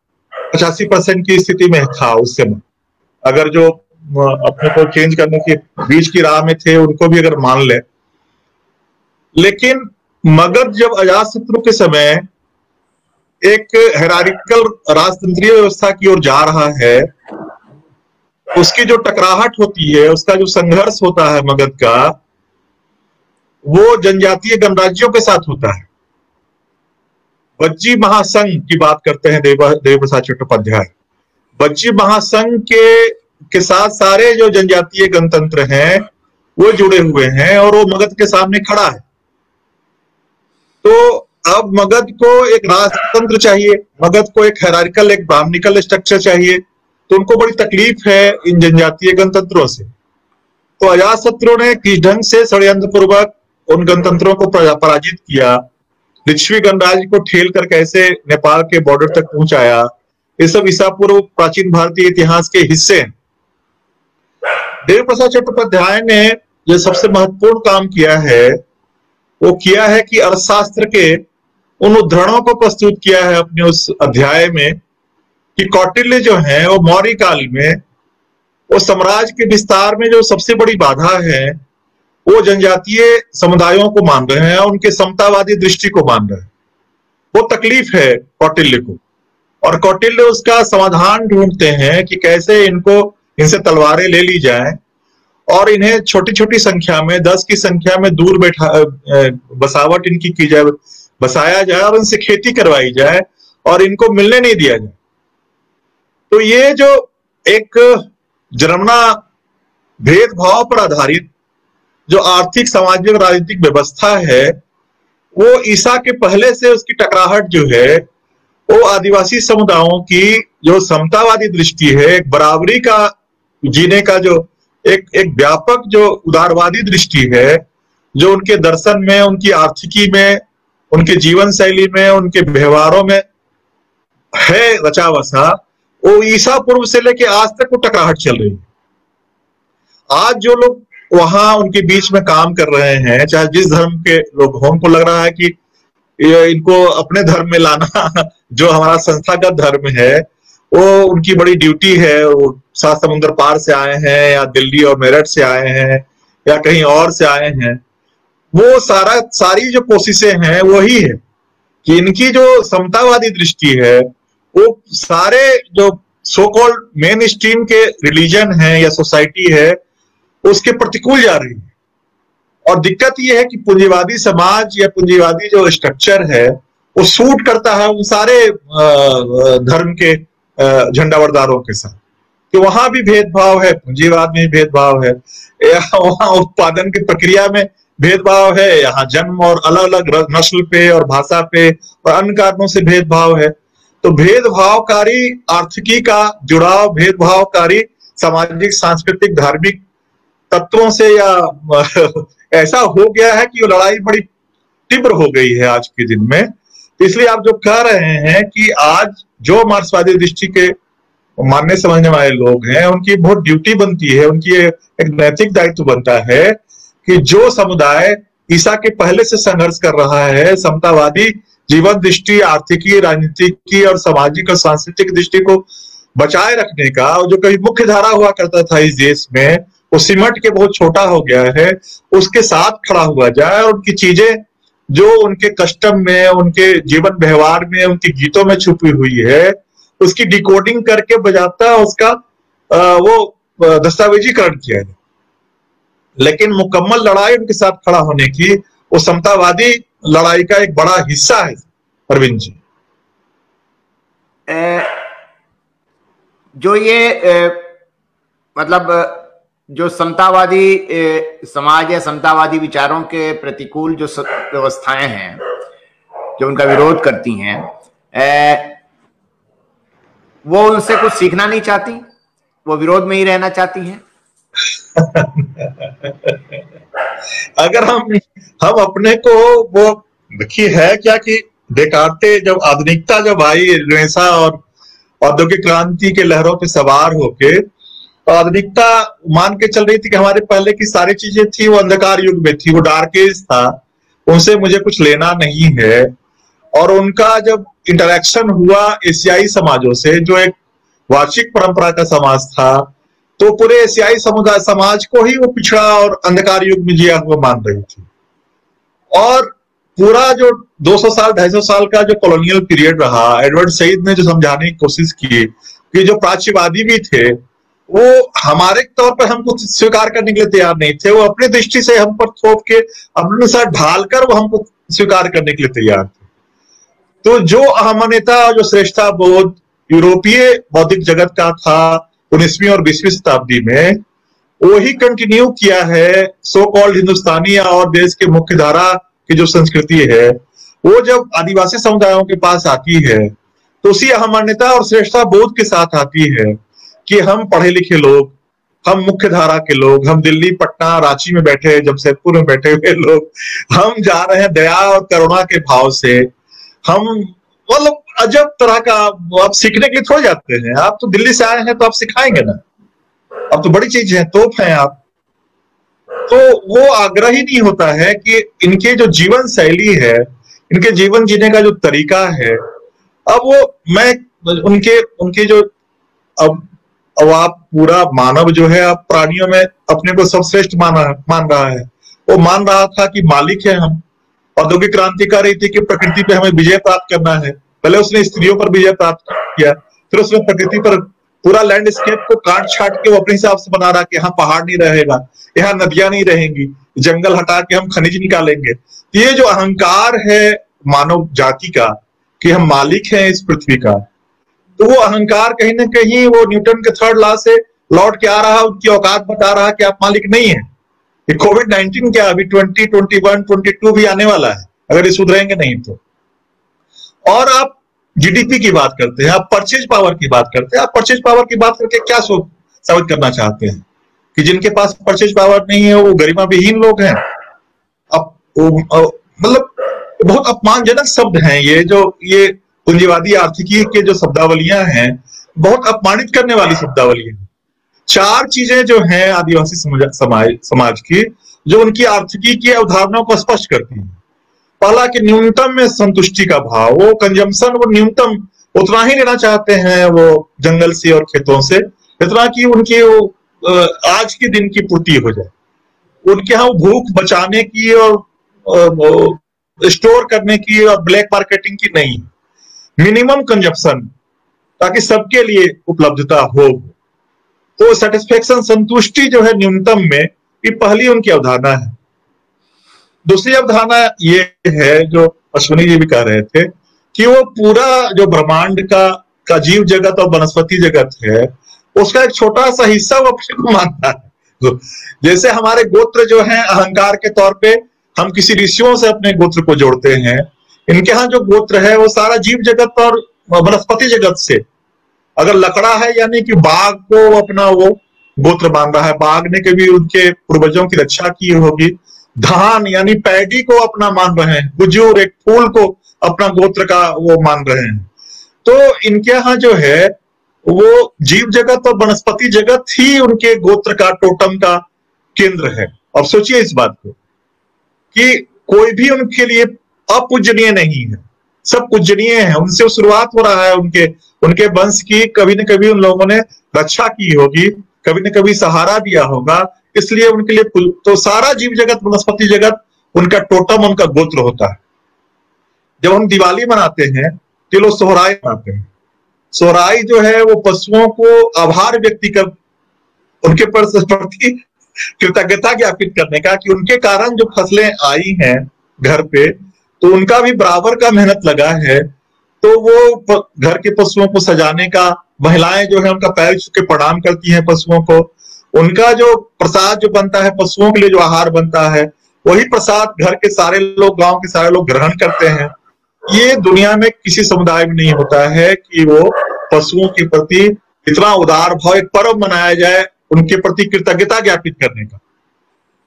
85% की स्थिति में था उस समय, अगर जो अपने को चेंज करने के बीच की राह में थे उनको भी अगर मान ले। लेकिन मगध जब अजातशत्रु के समय एक हेरारिकल राजतंत्रीय व्यवस्था की ओर जा रहा है, उसकी जो टकराहट होती है, उसका जो संघर्ष होता है मगध का, वो जनजातीय गणराज्यों के साथ होता है। बज्जी महासंघ की बात करते हैं देवप्रसाद चट्टोपाध्याय। बज्जी महासंघ के साथ सारे जो जनजातीय गणतंत्र हैं वो जुड़े हुए हैं और वो मगध के सामने खड़ा है। तो अब मगध को एक राजतंत्र चाहिए, मगध को एक हायरार्किकल, एक ब्राह्मणिकल स्ट्रक्चर चाहिए। तो उनको बड़ी तकलीफ है इन जनजातीय गणतंत्रों से। तो अजातशत्रु ने किस ढंग से षड्यंत्र पूर्वक उन गणतंत्रों को पराजित किया, लिच्छवी गणराज्य को ठेल कर कैसे नेपाल के बॉर्डर तक पहुंचाया, ये सब ईसा पूर्व प्राचीन भारतीय इतिहास के हिस्से हैं। देवप्रसाद चट्टोपाध्याय ने जो सबसे महत्वपूर्ण काम किया है वो किया है कि अर्थशास्त्र के उन उद्धरणों को प्रस्तुत किया है अपने उस अध्याय में कि कौटिल्य जो है वो मौर्य काल में वो साम्राज्य के विस्तार में जो सबसे बड़ी बाधा है वो जनजातीय समुदायों को मान रहे हैं, उनके समतावादी दृष्टि को मान रहे हैं। वो तकलीफ है कौटिल्य को, और कौटिल्य उसका समाधान ढूंढते हैं कि कैसे इनसे तलवारें ले ली जाएं और इन्हें छोटी छोटी संख्या में, 10 की संख्या में दूर बसावट इनकी की जाए, बसाया जाए और इनसे खेती करवाई जाए और इनको मिलने नहीं दिया जाए। तो ये जो एक जन्मना भेदभाव पर आधारित जो आर्थिक, सामाजिक, राजनीतिक व्यवस्था है वो ईसा के पहले से उसकी टकराहट जो है वो आदिवासी समुदायों की जो समतावादी दृष्टि है, एक बराबरी का जीने का जो एक व्यापक जो उदारवादी दृष्टि है, जो उनके दर्शन में, उनकी आर्थिकी में, उनके जीवन शैली में, उनके व्यवहारों में है रचा बसा, वो ईसा पूर्व से लेके आज तक वो टकराहट चल रही है। आज जो लोग वहां उनके बीच में काम कर रहे हैं, चाहे जिस धर्म के लोग हों, उनको लग रहा है कि इनको अपने धर्म में लाना जो हमारा संस्थागत धर्म है वो उनकी बड़ी ड्यूटी है। वो 7 समुद्र पार से आए हैं या दिल्ली और मेरठ से आए हैं या कहीं और से आए हैं, वो सारी जो कोशिशें हैं वही है कि इनकी जो समतावादी दृष्टि है वो सारे जो सो कॉल्ड मेन स्ट्रीम के रिलीजन है या सोसाइटी है उसके प्रतिकूल जा रही है। और दिक्कत यह है कि पूंजीवादी समाज या पूंजीवादी जो स्ट्रक्चर है वो सूट करता है उन सारे धर्म के झंडावरदारों के साथ, कि वहां भी भेदभाव है, पूंजीवाद में भेदभाव है, वहां उत्पादन की प्रक्रिया में भेदभाव है, यहाँ जन्म और अलग अलग नस्ल पे और भाषा पे और अन्य कारणों से भेदभाव है। तो भेदभावकारी आर्थिकी का जुड़ाव, भेदभावकारी सामाजिक, सांस्कृतिक, धार्मिक तत्वों से या ऐसा हो गया है कि वो लड़ाई बड़ी तीव्र हो गई है आज के दिन में। इसलिए आप जो कह रहे हैं कि आज जो मार्क्सवादी दृष्टि के मानने समझने वाले लोग हैं उनकी बहुत ड्यूटी बनती है, उनकी एक नैतिक दायित्व बनता है कि जो समुदाय ईसा के पहले से संघर्ष कर रहा है, समतावादी जीवन दृष्टि, आर्थिकी, राजनीतिक और सामाजिक और सांस्कृतिक दृष्टि को बचाए रखने का, जो कभी मुख्य धारा हुआ करता था इस देश में, वो सिमट के बहुत छोटा हो गया है, उसके साथ खड़ा हुआ जाए और उनकी चीजें जो उनके कस्टम में, उनके जीवन व्यवहार में, उनके गीतों में छुपी हुई है उसकी डिकोडिंग करके बजाता उसका वो दस्तावेजीकरण किया जाए। लेकिन मुकम्मल लड़ाई उनके साथ खड़ा होने की वो समतावादी लड़ाई का एक बड़ा हिस्सा है। अरविंद जी, जो ये मतलब जो समतावादी समाज या समतावादी विचारों के प्रतिकूल जो व्यवस्थाएं हैं जो उनका विरोध करती हैं, वो उनसे कुछ सीखना नहीं चाहती, वो विरोध में ही रहना चाहती हैं। अगर हम अपने को वो देखिए है क्या कि डेकार्टे जब आधुनिकता जब आई, रेनेसां और औद्योगिक क्रांति के लहरों पे सवार होके, तो आधुनिकता मान के चल रही थी कि हमारे पहले की सारी चीजें थी वो अंधकार युग में थी, वो डार्क एज था, उनसे मुझे कुछ लेना नहीं है। और उनका जब इंटरेक्शन हुआ एशियाई समाजों से, जो एक वार्षिक परंपरा का समाज था, तो पूरे एशियाई समुदाय समाज को ही वो पिछड़ा और अंधकार युग में जिया हुआ मान रही थी। और पूरा जो 200 साल 250 साल का जो कॉलोनियल पीरियड रहा, एडवर्ड सईद ने जो समझाने की कोशिश की कि जो प्राच्यवादी भी थे वो हमारे तौर पर हमको स्वीकार करने के लिए तैयार नहीं थे, वो अपनी दृष्टि से हम पर थोप के अपने अनुसार ढालकर वो हमको स्वीकार करने के लिए तैयार थे। तो जो अहमन्यता, जो श्रेष्ठता बोध यूरोपीय बौद्धिक जगत का था 19वीं और 20वीं शताब्दी में, वही कंटिन्यू किया है सो कॉल्ड हिंदुस्तानी और देश के मुख्य धारा की जो संस्कृति है, वो जब आदिवासी समुदायों के पास आती है तो उसी अहमन्यता और श्रेष्ठता बोध के साथ आती है कि हम पढ़े लिखे लोग, हम मुख्य धारा के लोग, हम दिल्ली, पटना, रांची में बैठे, जमशेदपुर में बैठे हुए लोग, हम जा रहे हैं दया और करुणा के भाव से। हम मतलब अजब तरह का, आप सीखने के लिए थोड़े जाते हैं, आप तो दिल्ली से आए हैं तो आप सिखाएंगे ना, अब तो बड़ी चीज है, तोप हैं आप। तो वो आग्रह ही नहीं होता है कि इनके जो जीवन शैली है, इनके जीवन जीने का जो तरीका है, अब वो मैं उनके जो अब आप पूरा मानव जो है, आप प्राणियों में अपने को सबश्रेष्ठ मान रहा है। वो मान रहा था कि मालिक है हम। औद्योगिक क्रांति कर रही थी कि प्रकृति पे हमें विजय प्राप्त करना है। पहले उसने स्त्रियों पर विजय प्राप्त किया, फिर उसने प्रकृति पर पूरा लैंडस्केप को काट छाट के वो अपने हिसाब से बना रहा कि यहाँ पहाड़ नहीं रहेगा, यहाँ नदियां नहीं रहेंगी, जंगल हटा के हम खनिज निकालेंगे। ये जो अहंकार है मानव जाति का कि हम मालिक हैं इस पृथ्वी का, तो वो अहंकार कहीं ना कहीं वो न्यूटन के थर्ड लॉ से लौट के आ रहा, उनकी औकात बता रहा कि आप मालिक नहीं है। ये कोविड-19 क्या अभी 2021 22 भी आने वाला है अगर ये सुधरेंगे नहीं तो। और आप जीडीपी की बात करते हैं, आप परचेज पावर की बात करते हैं। आप परचेज पावर की बात करके क्या साबित करना चाहते हैं कि जिनके पास परचेज पावर नहीं है वो गरिमा विहीन लोग हैं। अब मतलब बहुत अपमानजनक शब्द हैं ये पूंजीवादी आर्थिकी के जो शब्दावलियां हैं, बहुत अपमानित करने वाली शब्दावलियां हैं। 4 चीजें जो हैं आदिवासी समाज की, जो उनकी आर्थिकी की अवधारणाओं को स्पष्ट करती हैं। पहला कि न्यूनतम में संतुष्टि का भाव, वो कंजम्पशन, वो न्यूनतम उतना ही लेना चाहते हैं वो जंगल से और खेतों से, इतना कि उनके आज के दिन की पूर्ति हो जाए। उनके यहाँ भूख बचाने की और स्टोर करने की और ब्लैक मार्केटिंग की नहीं, मिनिमम कंजप्शन, ताकि सबके लिए उपलब्धता हो। तो सेटिस्फेक्शन, संतुष्टि जो है न्यूनतम में, ये पहली उनकी अवधारणा है। दूसरी अवधारणा ये है जो अश्विनी जी भी कह रहे थे कि वो पूरा जो ब्रह्मांड का जीव जगत और वनस्पति जगत है, उसका एक छोटा सा हिस्सा वो अपने को मानता है। जैसे हमारे गोत्र जो है अहंकार के तौर पे हम किसी ऋषियों से अपने गोत्र को जोड़ते हैं, इनके यहाँ जो गोत्र है वो सारा जीव जगत और वनस्पति जगत से। अगर लकड़ा है यानी कि बाघ को अपना वो गोत्र मान रहा है, बाघ ने कभी उनके पूर्वजों की रक्षा की होगी। धान यानी पैडी को अपना मान रहे हैं, खजूर एक फूल को अपना गोत्र का वो मान रहे हैं। तो इनके यहाँ जो है वो जीव जगत और वनस्पति जगत ही उनके गोत्र का, टोटम का केंद्र है। अब सोचिए इस बात को कि कोई भी उनके लिए अपूजनीय नहीं है, सब पूजनीय है। उनसे शुरुआत हो रहा है, उनके वंश की कभी न कभी उन लोगों ने रक्षा की होगी, कभी न कभी सहारा दिया होगा, इसलिए उनके लिए तो सारा जीव जगत, वनस्पति जगत उनका टोटम, उनका गोत्र होता है। जब हम दिवाली मनाते हैं तो लोग सोहराई मनाते हैं। सोहराई जो है वो पशुओं को आभार व्यक्त कर, उनके प्रति कृतज्ञता ज्ञापित करने का कि उनके कारण जो फसलें आई हैं घर पे, तो उनका भी बराबर का मेहनत लगा है। तो वो घर के पशुओं को सजाने का, महिलाएं जो है उनका पैर छू के प्रणाम करती हैं पशुओं को। उनका जो प्रसाद जो बनता है, पशुओं के लिए जो आहार बनता है, वही प्रसाद घर के सारे लोग, गांव के सारे लोग ग्रहण करते हैं। ये दुनिया में किसी समुदाय में नहीं होता है कि वो पशुओं के प्रति इतना उदार भाव, एक पर्व मनाया जाए उनके प्रति कृतज्ञता ज्ञापित करने का।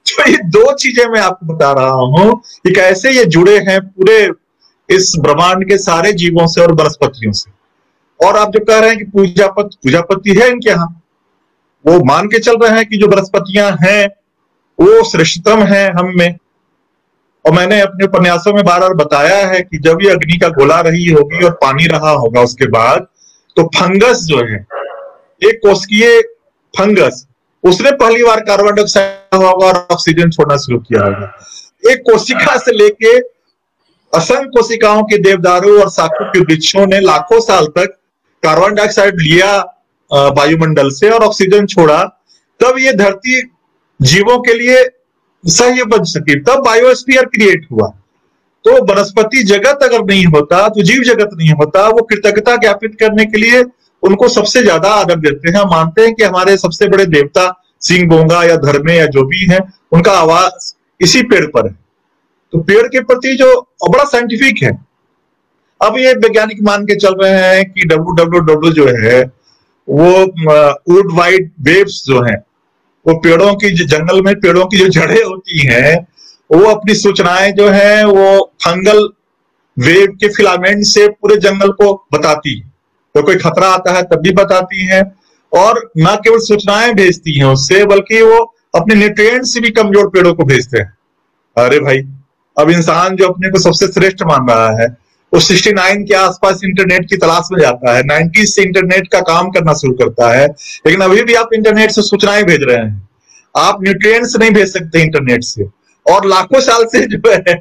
तो ये 2 चीजें मैं आपको बता रहा हूं कि कैसे ये जुड़े हैं पूरे इस ब्रह्मांड के सारे जीवों से और वनस्पतियों से। और आप जो कह रहे हैं कि पूजापति है इनके यहाँ, वो मान के चल रहे हैं कि जो वनस्पतियां हैं वो श्रेष्ठतम है हम में। और मैंने अपने उपन्यासों में बार बार बताया है कि जब ये अग्नि का गोला रही होगी और पानी रहा होगा उसके बाद, तो फंगस जो है, एक कोशिकीय फंगस, उसने पहली बार कार्बन डाइऑक्साइड होगा और ऑक्सीजन छोड़ना शुरू किया होगा। एक कोशिका से लेके असंख्य कोशिकाओं के देवदारू और साखू के वृक्षों ने लाखों साल तक कार्बन डाइऑक्साइड लिया वायुमंडल से और ऑक्सीजन छोड़ा, तब ये धरती जीवों के लिए सही बन सकी, तब बायोस्फीयर क्रिएट हुआ। तो वनस्पति जगत अगर नहीं होता, तो जीव जगत नहीं होता। वो कृतज्ञता ज्ञापित करने के लिए उनको सबसे ज्यादा आदर देते हैं। मानते हैं कि हमारे सबसे बड़े देवता सिंह बोंगा या धर्मे या जो भी है, उनका आवाज इसी पेड़ पर है। तो पेड़ के प्रति जो बड़ा साइंटिफिक है। अब ये वैज्ञानिक मान के चल रहे हैं कि WWW जो है वो वुड वाइड वेव्स जो है, वो पेड़ों की जंगल में पेड़ों की जो जड़ें होती हैं, वो अपनी सूचनाएं जो है वो फंगल वेव के फिलामेंट से पूरे जंगल को बताती है। तो कोई खतरा आता है तब भी बताती है, और न केवल सूचनाएं भेजती हैं उससे, बल्कि वो अपने न्यूट्रिएंट से भी कमजोर पेड़ों को भेजते हैं। अरे भाई, अब इंसान जो अपने को सबसे श्रेष्ठ मान रहा है, वो 69 के आसपास इंटरनेट की तलाश में जाता है, 90 से इंटरनेट का काम करना शुरू करता है, लेकिन अभी भी आप इंटरनेट से सूचनाएं भेज रहे हैं। आप न्यूट्रिएंट्स नहीं भेज सकते इंटरनेट से। और लाखों साल से जो है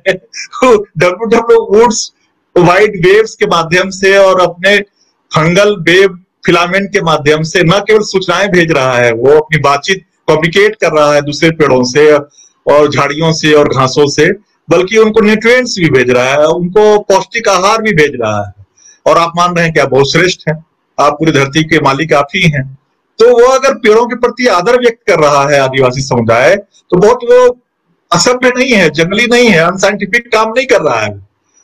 WW वुड्स वाइड वेव्स के माध्यम से और अपने फंगल वेव फिलामेंट के माध्यम से न केवल सूचनाएं भेज रहा है, वो अपनी बातचीत कम्युनिकेट कर रहा है दूसरे पेड़ों से और झाड़ियों से और घासों से, बल्कि उनको न्यूट्रिएंट्स भी भेज रहा है, उनको पौष्टिक आहार भी भेज रहा है। और आप मान रहे हैं कि आप बहुत श्रेष्ठ हैं, आप पूरी धरती के मालिक आप ही हैं। तो वो अगर पेड़ों के प्रति आदर व्यक्त कर रहा है आदिवासी समुदाय, तो बहुत वो असभ्य नहीं है, जंगली नहीं है, अनसाइंटिफिक काम नहीं कर रहा है,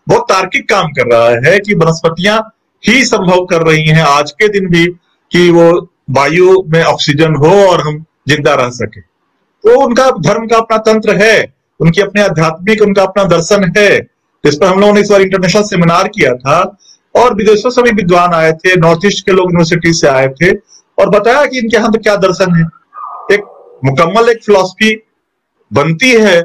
बहुत तार्किक काम कर रहा है कि वनस्पतियां ही संभव कर रही हैं आज के दिन भी कि वो वायु में ऑक्सीजन हो और हम जिंदा रह सके। तो उनका धर्म का अपना तंत्र है, उनकी अपने आध्यात्मिक उनका अपना दर्शन है। इस पर हम लोगों ने इस बार इंटरनेशनल सेमिनार किया था और विदेशों से भी विद्वान आए थे, नॉर्थ ईस्ट के लोग यूनिवर्सिटी से आए थे और बताया कि इनके यहाँ तो क्या दर्शन है। एक मुकम्मल एक फिलॉसफी बनती है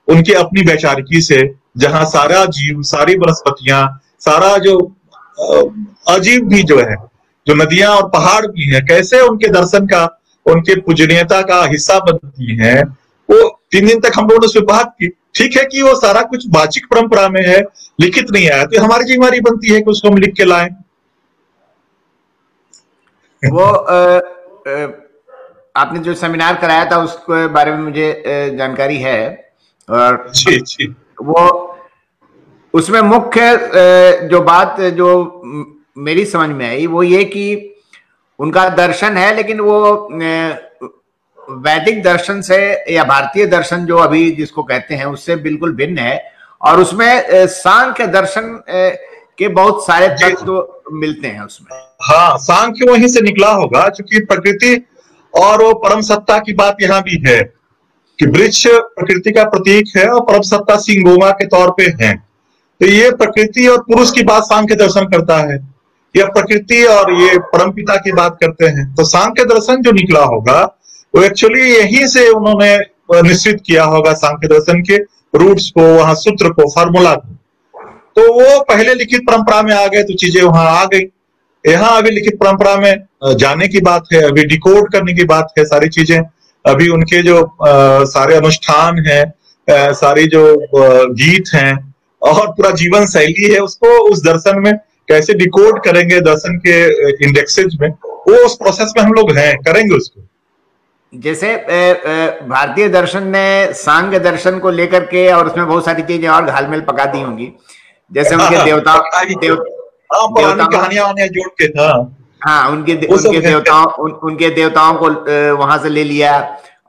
उनकी अपनी वैचारिकी से, जहां सारा जीव, सारी वनस्पतियां, सारा जो अजीब भी जो है, जो नदियां और पहाड़ भी हैं, कैसे उनके दर्शन का, उनके पूजनीयता का हिस्सा बनती हैं। वो 3 दिन तक हम लोगों ने उस पर बात की। ठीक है कि वो सारा कुछ वाचिक परंपरा में है, लिखित नहीं आया, तो हमारी जिम्मेदारी बनती है कि उसको हम लिख के लाएं। वो आपने जो सेमिनार कराया था उसके बारे में मुझे जानकारी है, और जी वो उसमें मुख्य जो बात जो मेरी समझ में आई वो ये कि उनका दर्शन है, लेकिन वो वैदिक दर्शन से या भारतीय दर्शन जो अभी जिसको कहते हैं उससे बिल्कुल भिन्न है, और उसमें सांख्य दर्शन के बहुत सारे तत्व मिलते हैं उसमें। हाँ, सांख्य वहीं से निकला होगा, क्योंकि प्रकृति और वो परम सत्ता की बात यहाँ भी है कि वृक्ष प्रकृति का प्रतीक है और परम सत्ता सिंगोमा के तौर पे है। तो ये प्रकृति और पुरुष की बात सांख्य दर्शन करता है, यह प्रकृति और ये परम पिता की बात करते हैं। तो सांख्य दर्शन जो निकला होगा वो एक्चुअली यहीं से उन्होंने निश्चित किया होगा, सांख्य दर्शन के रूट्स को, वहां सूत्र को, फार्मूला को। तो वो पहले लिखित परंपरा में आ गए तो चीजें वहां आ गई। यहाँ अभी लिखित परंपरा में जाने की बात है, अभी डिकोड करने की बात है सारी चीजें। अभी उनके जो सारे अनुष्ठान हैं, सारी जो गीत हैं और पूरा जीवन शैली है, उसको उस दर्शन में कैसे डिकोड करेंगे, दर्शन के इंडेक्सेज में, वो उस प्रोसेस में हम लोग हैं, करेंगे उसको। जैसे भारतीय दर्शन ने सांख्य दर्शन को लेकर के और उसमें बहुत सारी चीजें और घालमेल पका दी होंगी, जैसे उनके कहानियां जोड़ के, हाँ, उनके देवताओं को वहां से ले लिया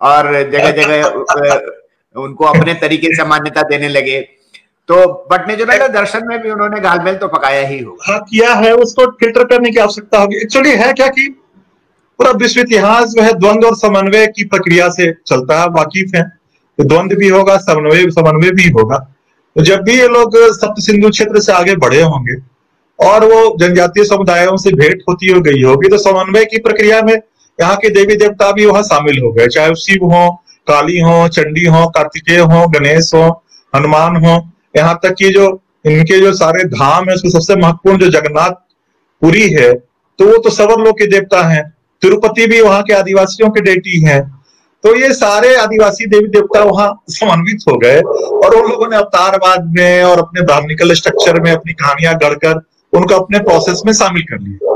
और जगह जगह उनको अपने तरीके से मान्यता देने लगे। तो बट नेचुरल दर्शन में भी उन्होंने घालमेल तो पकाया ही होगा। हाँ, किया है, उसको फिल्टर करने की आवश्यकता होगी। एक्चुअली है क्या कि पूरा विश्व इतिहास जो है द्वंद्व और समन्वय की प्रक्रिया से चलता है, वाकिफ है। तो द्वंद्व भी होगा, समन्वय भी होगा। तो जब भी ये लोग सप्त सिंधु क्षेत्र से आगे बढ़े होंगे और वो जनजातीय समुदायों से भेंट होती हो गई होगी, तो समन्वय की प्रक्रिया में यहाँ के देवी देवता भी वहां शामिल हो गए, चाहे शिव हो, काली हो, चंडी हो, कार्तिकेय हो, गणेश हो, हनुमान हो। यहाँ तक कि जो इनके जो सारे धाम है, उसमें सबसे महत्वपूर्ण जो जगन्नाथ पुरी है, तो वो तो सवर लोक के देवता हैं। तिरुपति भी वहां के आदिवासियों के डेटी हैं। तो ये सारे आदिवासी देवी देवता वहां समन्वित हो गए और उन लोगों ने अवतारवाद में और अपने ब्राह्मणिकल स्ट्रक्चर में अपनी कहानियां गढ़कर उनको अपने प्रोसेस में शामिल कर लिया।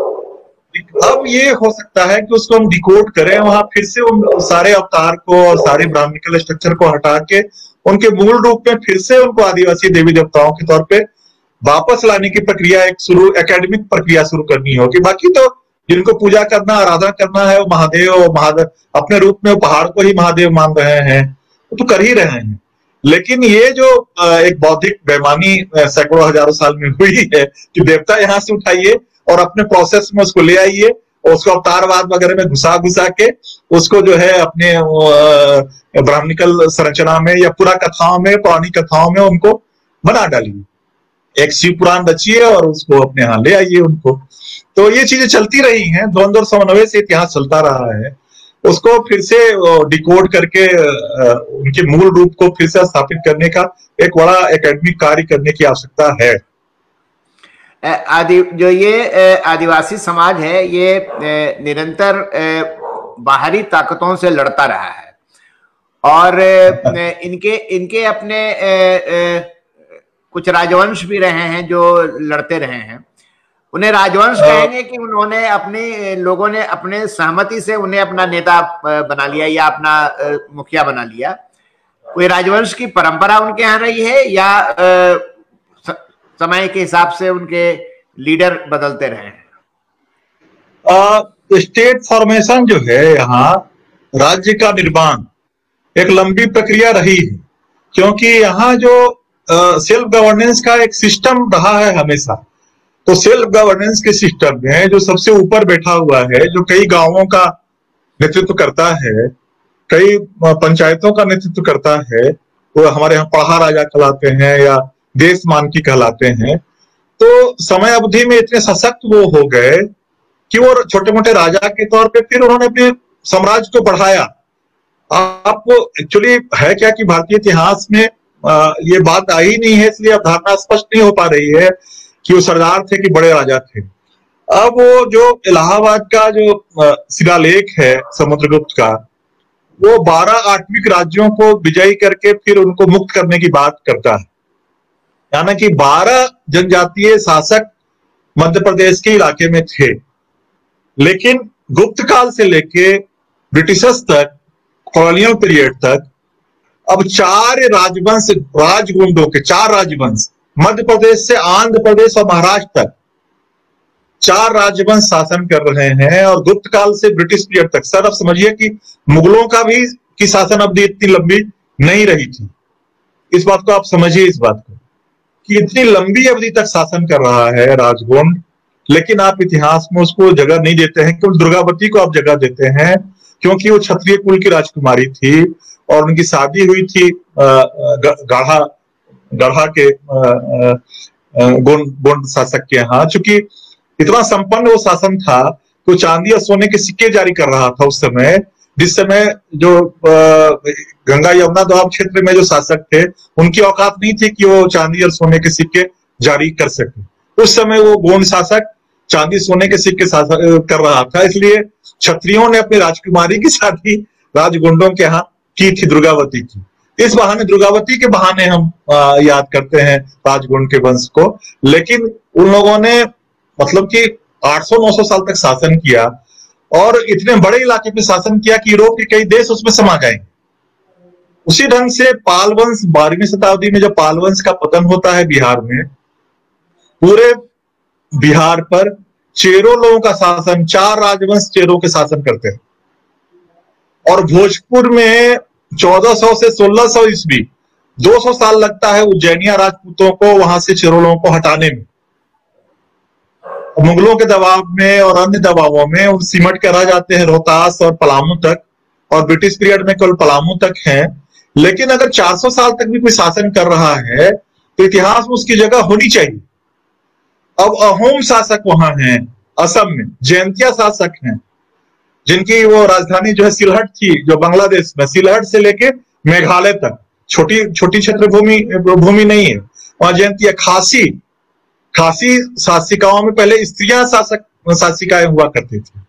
अब ये हो सकता है कि उसको हम डिकोड करें, वहां फिर से उन सारे अवतार को और सारे ब्राह्मणिकल स्ट्रक्चर को हटा के उनके मूल रूप में फिर से उनको आदिवासी देवी देवताओं के तौर पे वापस लाने की प्रक्रिया एकेडमिक प्रक्रिया शुरू करनी होगी। बाकी तो जिनको पूजा करना, आराधना करना है, वो महादेव अपने रूप में पहाड़ को ही महादेव मान रहे हैं, वो तो कर ही रहे हैं। लेकिन ये जो एक बौद्धिक बेईमानी सैकड़ों हजारों साल में हुई है कि देवता यहाँ से उठाइए और अपने प्रोसेस में उसको ले आइए और उसको अवतारवाद वगैरह में घुसा के उसको जो है अपने ब्राह्मणिकल संरचना में या पुरा कथाओं में, पौराणिक कथाओं में उनको बना डालिए, एक शिव पुराण रचिए और उसको अपने यहाँ ले आइए उनको। तो ये चीजें चलती रही हैं, द्वंद्व और समन्वय से इतिहास चलता रहा है। उसको फिर से डिकोड करके उनके मूल रूप को फिर से स्थापित करने का एक बड़ा एकेडमिक कार्य करने की आवश्यकता है। जो ये आदिवासी समाज है, ये निरंतर बाहरी ताकतों से लड़ता रहा है और इनके अपने कुछ राजवंश भी रहे हैं जो लड़ते रहे हैं। उन्हें राजवंश कहेंगे कि उन्होंने अपने लोगों ने अपने सहमति से उन्हें अपना नेता बना लिया या अपना मुखिया बना लिया। कोई राजवंश की परंपरा उनके यहाँ रही है या समय के हिसाब से उनके लीडर बदलते रहे हैं? स्टेट फॉर्मेशन जो है, यहाँ राज्य का निर्माण एक लंबी प्रक्रिया रही है, क्योंकि यहाँ जो सेल्फ गवर्नेंस का एक सिस्टम रहा है हमेशा। तो सेल्फ गवर्नेंस के सिस्टम में जो सबसे ऊपर बैठा हुआ है, जो कई गांवों का नेतृत्व करता है, कई पंचायतों का नेतृत्व करता है, वो हमारे यहाँ पढ़ा राजा कहलाते हैं या देश मानकी कहलाते हैं। तो समय अवधि में इतने सशक्त वो हो गए कि वो छोटे मोटे राजा के तौर पे फिर उन्होंने अपने साम्राज्य को बढ़ाया। आपको एक्चुअली है क्या कि भारतीय इतिहास में ये बात आई नहीं है, इसलिए अवधारणा स्पष्ट नहीं हो पा रही है कि वो सरदार थे कि बड़े राजा थे। अब वो जो इलाहाबाद का जो शिलालेख है समुद्रगुप्त का, वो 12 आत्विक राज्यों को विजयी करके फिर उनको मुक्त करने की बात करता है। यानी कि 12 जनजातीय शासक मध्य प्रदेश के इलाके में थे, लेकिन गुप्त काल से लेके ब्रिटिशर्स तक, कॉलोनियल पीरियड तक, अब 4 राजवंश, राजगुंडों के 4 राजवंश, मध्य प्रदेश से आंध्र प्रदेश और महाराष्ट्र तक 4 राजवंश शासन कर रहे हैं। और गुप्त काल से ब्रिटिश पीरियड तक, सर अब समझिए कि मुगलों का भी की शासन अवधि इतनी लंबी नहीं रही थी। इस बात को आप समझिए, इस बात को कि इतनी लंबी अवधि तक शासन कर रहा है राजगुंड, लेकिन आप इतिहास में उसको जगह नहीं देते हैं। क्यों दुर्गावती को आप जगह देते हैं? क्योंकि वो क्षत्रिय कुल की राजकुमारी थी और उनकी शादी हुई थी गढ़ा के गोंड शासक के यहाँ। चूंकि इतना संपन्न वो शासन था तो चांदी और सोने के सिक्के जारी कर रहा था उस समय, जिस समय जो गंगा यमुना दोआब क्षेत्र में जो शासक थे उनकी औकात नहीं थी कि वो चांदी और सोने के सिक्के जारी कर सके। उस समय वो गोंड शासक चांदी सोने के सिक्के कर रहा था, इसलिए क्षत्रियों ने अपनी राजकुमारी की शादी राजगुंडों के यहाँ की थी, दुर्गावती की। इस बहाने, दुर्गावती के बहाने हम याद करते हैं राजगुंड के वंश को। लेकिन उन लोगों ने मतलब कि 800-900 साल तक शासन किया और इतने बड़े इलाके पे शासन किया कि यूरोप के कई देश उसमें समा गए। उसी ढंग से पाल वंश 12वीं शताब्दी में जब पाल वंश का पतन होता है बिहार में, पूरे बिहार पर चेरों लोगों का शासन, 4 राजवंश चेरों के शासन करते हैं। और भोजपुर में 1400 से 1600 ईस्वी 200 साल लगता है उज्जैनिया राजपूतों को वहां से चेरों लोगों को हटाने में। मुगलों के दबाव में और अन्य दबावों में वो सिमट के रह जाते हैं रोहतास और पलामू तक, और ब्रिटिश पीरियड में केवल पलामू तक है। लेकिन अगर 400 साल तक भी कोई शासन कर रहा है तो इतिहास में उसकी जगह होनी चाहिए। अब अहोम शासक वहां हैं, असम में जयंतिया शासक हैं, जिनकी वो राजधानी जो है सिलहट थी, जो बांग्लादेश में, सिलहट से लेके मेघालय तक छोटी क्षेत्र भूमि नहीं है वहां। जयंतिया खासी शासिकाओं में पहले स्त्रियां शासिकाएं हुआ करती थी।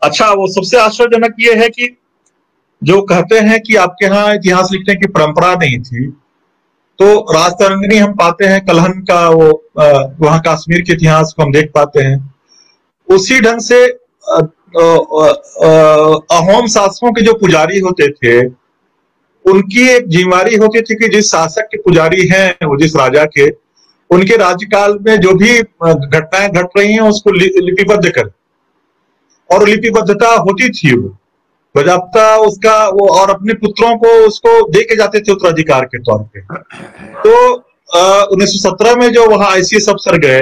अच्छा, वो सबसे आश्चर्यजनक ये है कि जो कहते हैं कि आपके यहाँ इतिहास लिखने की परंपरा नहीं थी, तो राजतरंगिणी हम पाते हैं, कलहन का वो वहां कश्मीर के इतिहास को हम देख पाते हैं। उसी ढंग से अहोम शासकों के जो पुजारी होते थे उनकी एक जिम्मेवारी होती थी कि जिस शासक के पुजारी हैं, वो जिस राजा के, उनके राज्यकाल में जो भी घटनाएं घट रही हैं उसको लिपिबद्ध कर, और लिपिबद्धता होती थी वो बजाबता उसका वो, और अपने पुत्रों को उसको दे के जाते थे उत्तराधिकार के तौर पे। तो 1917 में जो वहां आईसीएस अफसर गए,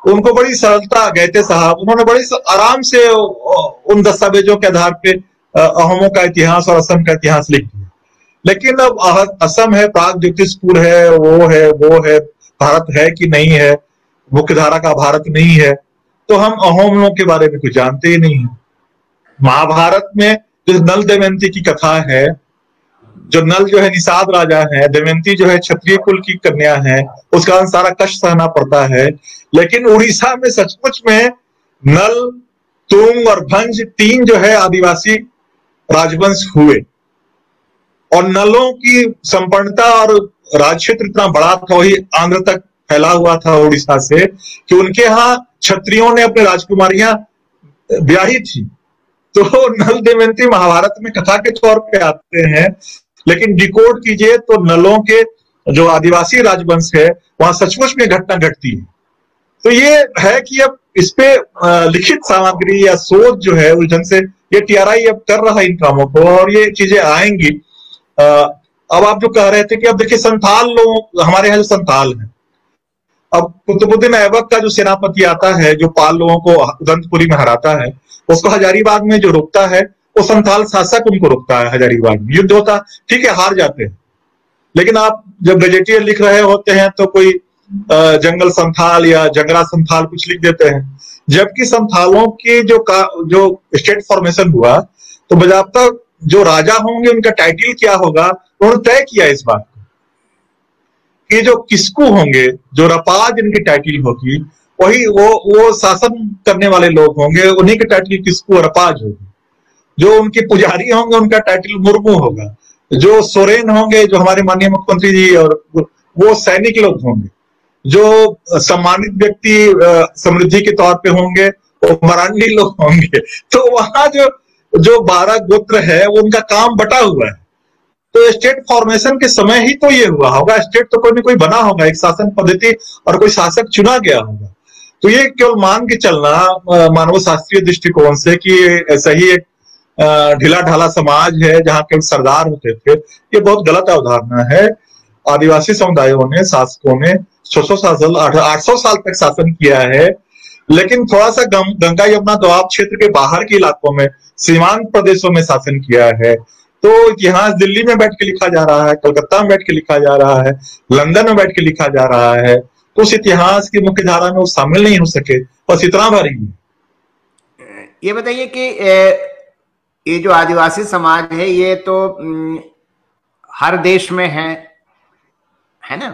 उनको बड़ी सरलता, गए थे साहब, उन्होंने बड़ी आराम से उन दस्तावेजों के आधार पे अहोमों का इतिहास और असम का इतिहास लिख दिया। लेकिन अब असम है, प्राग ज्योतिषपुर है, वो है, भारत है कि नहीं है, मुख्य धारा का भारत नहीं है, तो हम अहोमों के बारे में कुछ जानते ही नहीं है। महाभारत में जो नल दमयंती की कथा है, जो नल जो है निषाद राजा है, दमयंती जो है क्षत्रिय कुल की कन्या है, उसका सारा कष्ट सहना पड़ता है। लेकिन उड़ीसा में सचमुच में नल, तुंग और भंज 3 जो है आदिवासी राजवंश हुए, और नलों की संपन्नता और राज क्षेत्र इतना बड़ा था, वही आंध्र तक फैला हुआ था उड़ीसा से, कि उनके यहाँ क्षत्रियों ने अपनी राजकुमारियां ब्याही थी। तो नल दमयंती महाभारत में कथा के तौर पे आते हैं, लेकिन डिकोड कीजिए तो नलों के जो आदिवासी राजवंश है वहां सचमुच में घटना घटती है। तो ये है कि अब इस पे लिखित सामग्री या शोध जो है उस ढंग से ये टीआरआई अब कर रहा है इन कामों को, और ये चीजें आएंगी। अब आप जो कह रहे थे कि अब देखिए संथाल लोग, हमारे यहाँ जो संथाल है, अब कुतुबुद्दीन ऐबक का जो सेनापति आता है जो पाल लोगों को उदंतपुरी में हराता है, उसको हजारीबाग में जो रोकता है वो संथाल शासक उनको रोकता है। हजारीबाग में युद्ध होता, ठीक है, हार जाते हैं, लेकिन आप जब गजेटियर लिख रहे होते हैं तो कोई जंगल संथाल या जंगरा संथाल कुछ लिख देते हैं, जबकि संथालों की जो स्टेट फॉर्मेशन हुआ तो बजाबता जो राजा होंगे उनका टाइटल क्या होगा उन्होंने तय किया इस बात को कि जो किस्कू होंगे, जो रपाज इनकी टाइटल होगी, वही वो शासन करने वाले लोग होंगे, उन्हीं के टाइटल किस्कू और रपाज होगी। जो उनके पुजारी होंगे उनका टाइटल मुर्मू होगा, जो सोरेन होंगे, जो हमारे माननीय मुख्यमंत्री जी, और वो सैनिक लोग होंगे, जो सम्मानित व्यक्ति समृद्धि के तौर पे होंगे वो मरांडी लोग होंगे। तो वहां जो 12 गोत्र है वो उनका काम बटा हुआ है। तो स्टेट फॉर्मेशन के समय ही तो ये हुआ होगा, स्टेट तो कोई ना कोई बना होगा, एक शासन पद्धति और कोई शासक चुना गया होगा। तो ये केवल मान के चलना मानव शास्त्रीय दृष्टिकोण से कि ऐसा ही एक ढीला ढाला समाज है जहां केवल सरदार होते थे, ये बहुत गलत अवधारणा है। आदिवासी समुदायों ने, शासकों ने 800 साल तक शासन किया है, लेकिन थोड़ा सा गंगा यमुना दोआब क्षेत्र के बाहर के इलाकों में, सीमांत प्रदेशों में शासन किया है। तो इतिहास दिल्ली में बैठ के लिखा जा रहा है, कलकत्ता में बैठ के लिखा जा रहा है, लंदन में बैठ के लिखा जा रहा है, तो उस इतिहास की मुख्य धारा में वो शामिल नहीं हो सके, बस इतना भर ही। ये बताइए कि ये जो आदिवासी समाज है ये तो हर देश में है ना,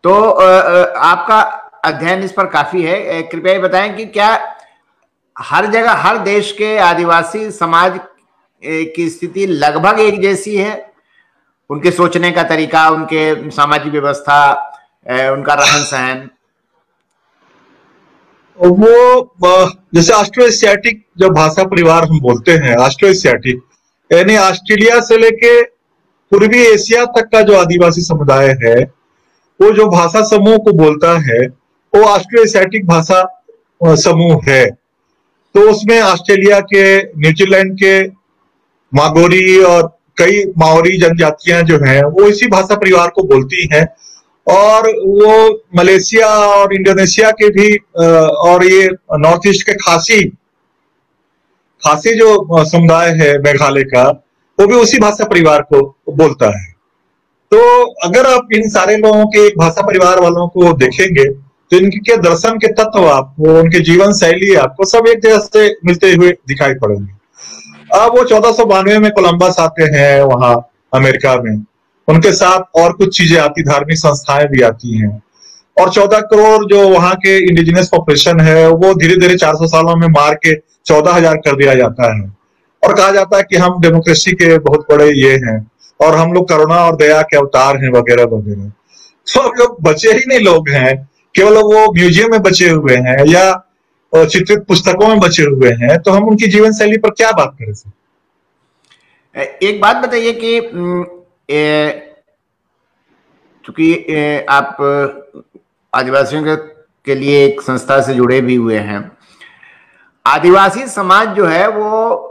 तो आपका अध्ययन इस पर काफी है, कृपया ये बताएं कि क्या हर जगह, हर देश के आदिवासी समाज की स्थिति लगभग एक जैसी है? उनके सोचने का तरीका, उनके सामाजिक व्यवस्था, उनका रहन सहन? वो जैसे ऑस्ट्रो एशियाटिक जो भाषा परिवार हम बोलते हैं, ऑस्ट्रो एशियाटिक यानी ऑस्ट्रेलिया से लेके पूर्वी एशिया तक का जो आदिवासी समुदाय है, वो जो भाषा समूह को बोलता है वो ऑस्ट्रो एशियाटिक भाषा समूह है। तो उसमें ऑस्ट्रेलिया के, न्यूजीलैंड के मागोरी और कई माओरी जनजातियां जो हैं वो इसी भाषा परिवार को बोलती हैं, और वो मलेशिया और इंडोनेशिया के भी, और ये नॉर्थ ईस्ट के खासी जो समुदाय है मेघालय का, वो भी उसी भाषा परिवार को बोलता है। तो अगर आप इन सारे लोगों के एक भाषा परिवार वालों को देखेंगे तो इनके दर्शन के तत्व आपको, उनके जीवन शैली आपको सब एक जगह से मिलते हुए दिखाई पड़ेंगे। अब वो 1492 में कोलंबस आते हैं वहां अमेरिका में, उनके साथ और कुछ चीजें आती, धार्मिक संस्थाएं भी आती हैं, और 14 करोड़ जो वहां के इंडिजिनस पॉपुलेशन है वो धीरे धीरे 400 सालों में मार के 14,000 कर दिया जाता है, और कहा जाता है कि हम डेमोक्रेसी के बहुत बड़े ये हैं और हम लोग करुणा और दया के अवतार हैं वगैरह वगैरह। तो अब लोग बचे ही नहीं लोग हैं, केवल वो म्यूजियम में बचे हुए हैं, या चित्रित पुस्तकों में बचे हुए हैं, तो हम उनकी जीवन शैली पर क्या बात करें सर? एक बात बताइए कि चूंकि आप आदिवासियों के लिए एक संस्था से जुड़े भी हुए हैं, आदिवासी समाज जो है वो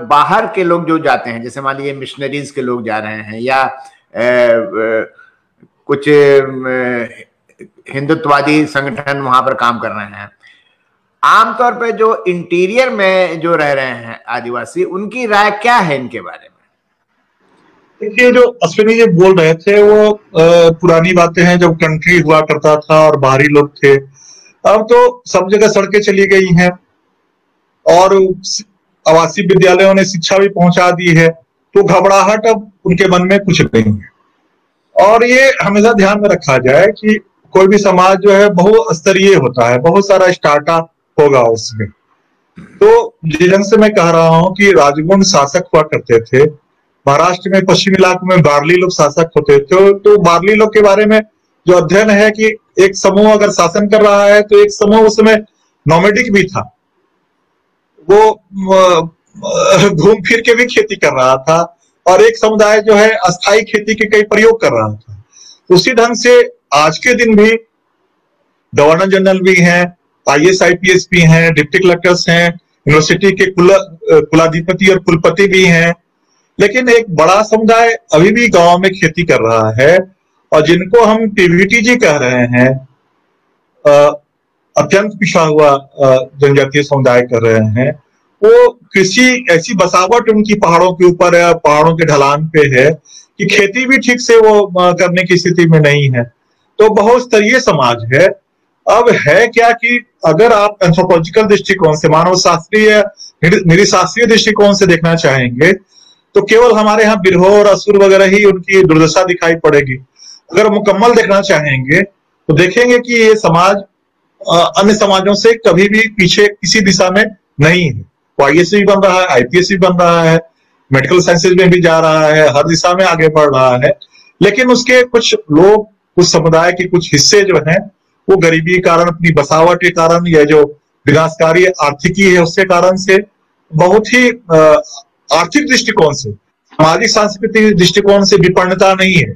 बाहर के लोग जो जाते हैं, जैसे मान लीजिए मिशनरीज के लोग जा रहे हैं या कुछ हिंदुत्ववादी संगठन वहां पर काम कर रहे हैं, आमतौर पे जो इंटीरियर में जो रह रहे हैं आदिवासी, उनकी राय क्या है इनके बारे में? देखिए, जो अश्विनी जी बोल रहे थे वो पुरानी बातें हैं, जब कंट्री हुआ करता था और बाहरी लोग थे। अब तो सब जगह सड़कें चली गई हैं और आवासीय विद्यालयों ने शिक्षा भी पहुंचा दी है, तो घबराहट अब उनके मन में कुछ नहीं है। और ये हमेशा ध्यान में रखा जाए कि कोई भी समाज जो है बहुस्तरीय होता है, बहुत सारा स्टार्टअप होगा उसमें। तो जिन से मैं कह रहा हूं कि राजगुण शासक हुआ करते थे, महाराष्ट्र में पश्चिमी इलाकों में बार्ली लोग शासक होते थे। तो बार्ली लोग के बारे में जो अध्ययन है कि एक समूह अगर शासन कर रहा है तो एक समूह उसमें नॉमेडिक भी था, वो घूम फिर के भी खेती कर रहा था, और एक समुदाय जो है अस्थायी खेती के कई प्रयोग कर रहा था। उसी ढंग से आज के दिन भी गवर्नर जनरल भी हैं, IAS IPS भी हैं, डिप्टी कलेक्टर्स हैं, यूनिवर्सिटी के कुलाधिपति और कुलपति भी हैं, लेकिन एक बड़ा समुदाय अभी भी गांव में खेती कर रहा है। और जिनको हम TVTG कह रहे हैं, अत्यंत पिछड़ा हुआ जनजातीय समुदाय कर रहे हैं, वो कृषि ऐसी बसावट उनकी पहाड़ों के ऊपर है, पहाड़ों के ढलान पे है कि खेती भी ठीक से वो करने की स्थिति में नहीं है। तो बहुस्तरीय समाज है। अब है क्या कि अगर आप एंथ्रोपोलॉजिकल दृष्टिकोण से, मानव शास्त्रीय निरीशास्त्रीय दृष्टिकोण से देखना चाहेंगे तो केवल हमारे यहाँ बिरहो और असुर वगैरह ही उनकी दुर्दशा दिखाई पड़ेगी। अगर मुकम्मल देखना चाहेंगे तो देखेंगे कि ये समाज अन्य समाजों से कभी भी पीछे किसी दिशा में नहीं है। वो IAS भी बन रहा है, IPS भी बन रहा है, मेडिकल साइंसेज में भी जा रहा है, हर दिशा में आगे बढ़ रहा है। लेकिन उसके कुछ लोग, कुछ समुदाय के कुछ हिस्से जो हैं, वो गरीबी के कारण, अपनी बसावट के कारण, या जो विनाशकारी आर्थिकी है उसके कारण से बहुत ही आर्थिक दृष्टिकोण से, सामाजिक सांस्कृतिक दृष्टिकोण से विपन्नता नहीं है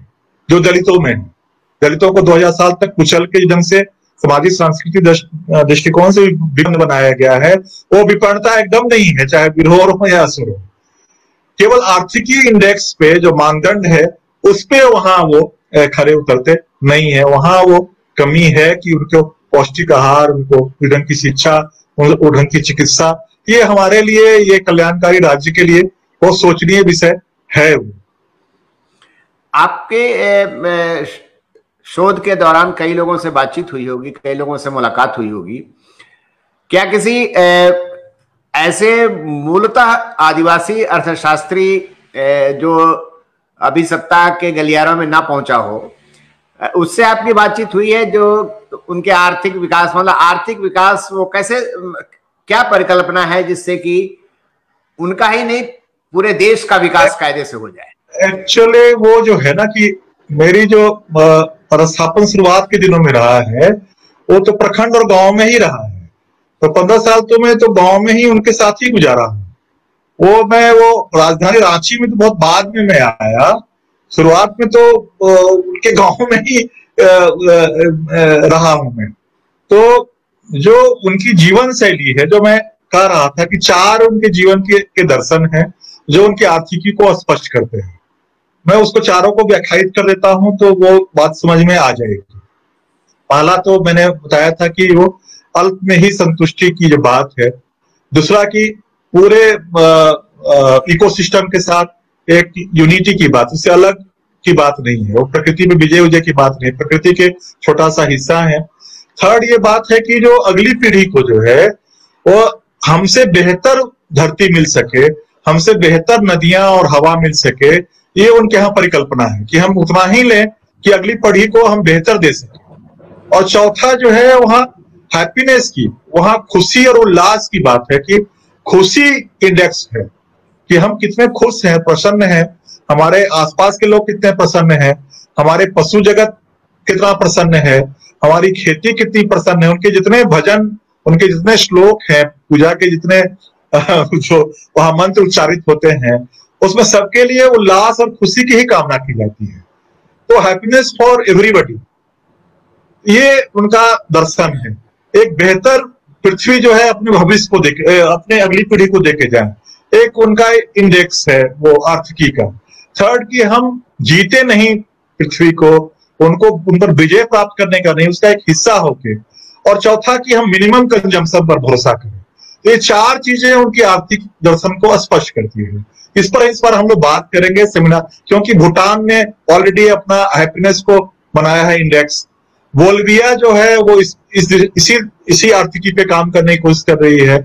जो दलितों में है। दलितों को 2000 साल तक कुचल के ढंग से सामाजिक सांस्कृतिक दृष्टिकोण से विभिन्न बनाया गया है, वो विपन्नता एकदम नहीं है, चाहे बिरहोर हो या असुर हो। केवल आर्थिकी इंडेक्स पे जो मानदंड है उस पे वहां वो खरे उतरते नहीं है। वहां वो कमी है कि उनको पौष्टिक आहार, उनको ढंग की शिक्षा, उनको ढंग की चिकित्सा, ये हमारे लिए, ये कल्याणकारी राज्य के लिए बहुत सोचनीय विषय है। आपके शोध के दौरान कई लोगों से बातचीत हुई होगी, कई लोगों से मुलाकात हुई होगी, क्या किसी ऐसे मूलतः आदिवासी अर्थशास्त्री जो अभी सत्ता के गलियारों में ना पहुंचा हो, उससे आपकी बातचीत हुई है? जो उनके आर्थिक विकास, मतलब आर्थिक विकास, वो कैसे, क्या परिकल्पना है जिससे कि उनका ही नहीं पूरे देश का विकास कायदे से हो जाए? एक्चुअली वो जो है ना कि मेरी जो पदस्थापन शुरुआत के दिनों में रहा है वो तो प्रखंड और गांव में ही रहा है। तो 15 साल तो मैं तो गांव में ही उनके साथ ही गुजारा हूँ। वो राजधानी रांची में तो बहुत बाद में मैं आया, शुरुआत में तो उनके गांव में ही रहा हूं मैं। तो जो उनकी जीवन शैली है, जो मैं कह रहा था कि 4 उनके जीवन के दर्शन हैं जो उनकी आर्थिकी को स्पष्ट करते हैं, मैं उसको चारों को व्याख्यायित कर देता हूं तो वो बात समझ में आ जाएगी। पहला तो मैंने बताया था कि वो अल्प में ही संतुष्टि की जो बात है। दूसरा कि पूरे इकोसिस्टम के साथ एक यूनिटी की बात, उससे अलग की बात नहीं है। वो प्रकृति में विजय विजय की बात नहीं, प्रकृति के छोटा सा हिस्सा है। थर्ड ये बात है कि जो अगली पीढ़ी को जो है वो हमसे बेहतर धरती मिल सके, हमसे बेहतर नदियां और हवा मिल सके, ये उनके यहाँ परिकल्पना है कि हम उतना ही लें कि अगली पीढ़ी को हम बेहतर दे सके। और चौथा जो है वहां हैप्पीनेस की, वहां खुशी और उल्लास की बात है कि खुशी इंडेक्स है कि हम कितने खुश हैं, प्रसन्न हैं, हमारे आसपास के लोग कितने प्रसन्न हैं, हमारे पशु जगत कितना प्रसन्न है, हमारी खेती कितनी प्रसन्न है, उनके जितने भजन, उनके जितने श्लोक हैं, पूजा के जितने जो वहां मंत्र उच्चारित होते हैं, उसमें सबके लिए उल्लास और खुशी की ही कामना की जाती है। तो हैप्पीनेस फॉर एवरीबॉडी, ये उनका दर्शन है। एक बेहतर पृथ्वी जो है अपने भविष्य को देखे, अपने अगली पीढ़ी को देके जाए। एक उनका इंडेक्स है वो आर्थिकी का। थर्ड कि हम जीते नहीं पृथ्वी को, उनको उन पर विजय प्राप्त करने का नहीं, उसका एक हिस्सा होके। और चौथा कि हम मिनिमम कंजम्पशन पर भरोसा करें। तो ये चार चीजें उनकी आर्थिक दर्शन को स्पष्ट करती है। इस पर हम लोग बात करेंगे सेमिनार, क्योंकि भूटान ने ऑलरेडी अपना हैप्पीनेस को बनाया है इंडेक्स। बोल्विया जो है वो इसी आर्थिकी पे काम करने की कोशिश कर रही है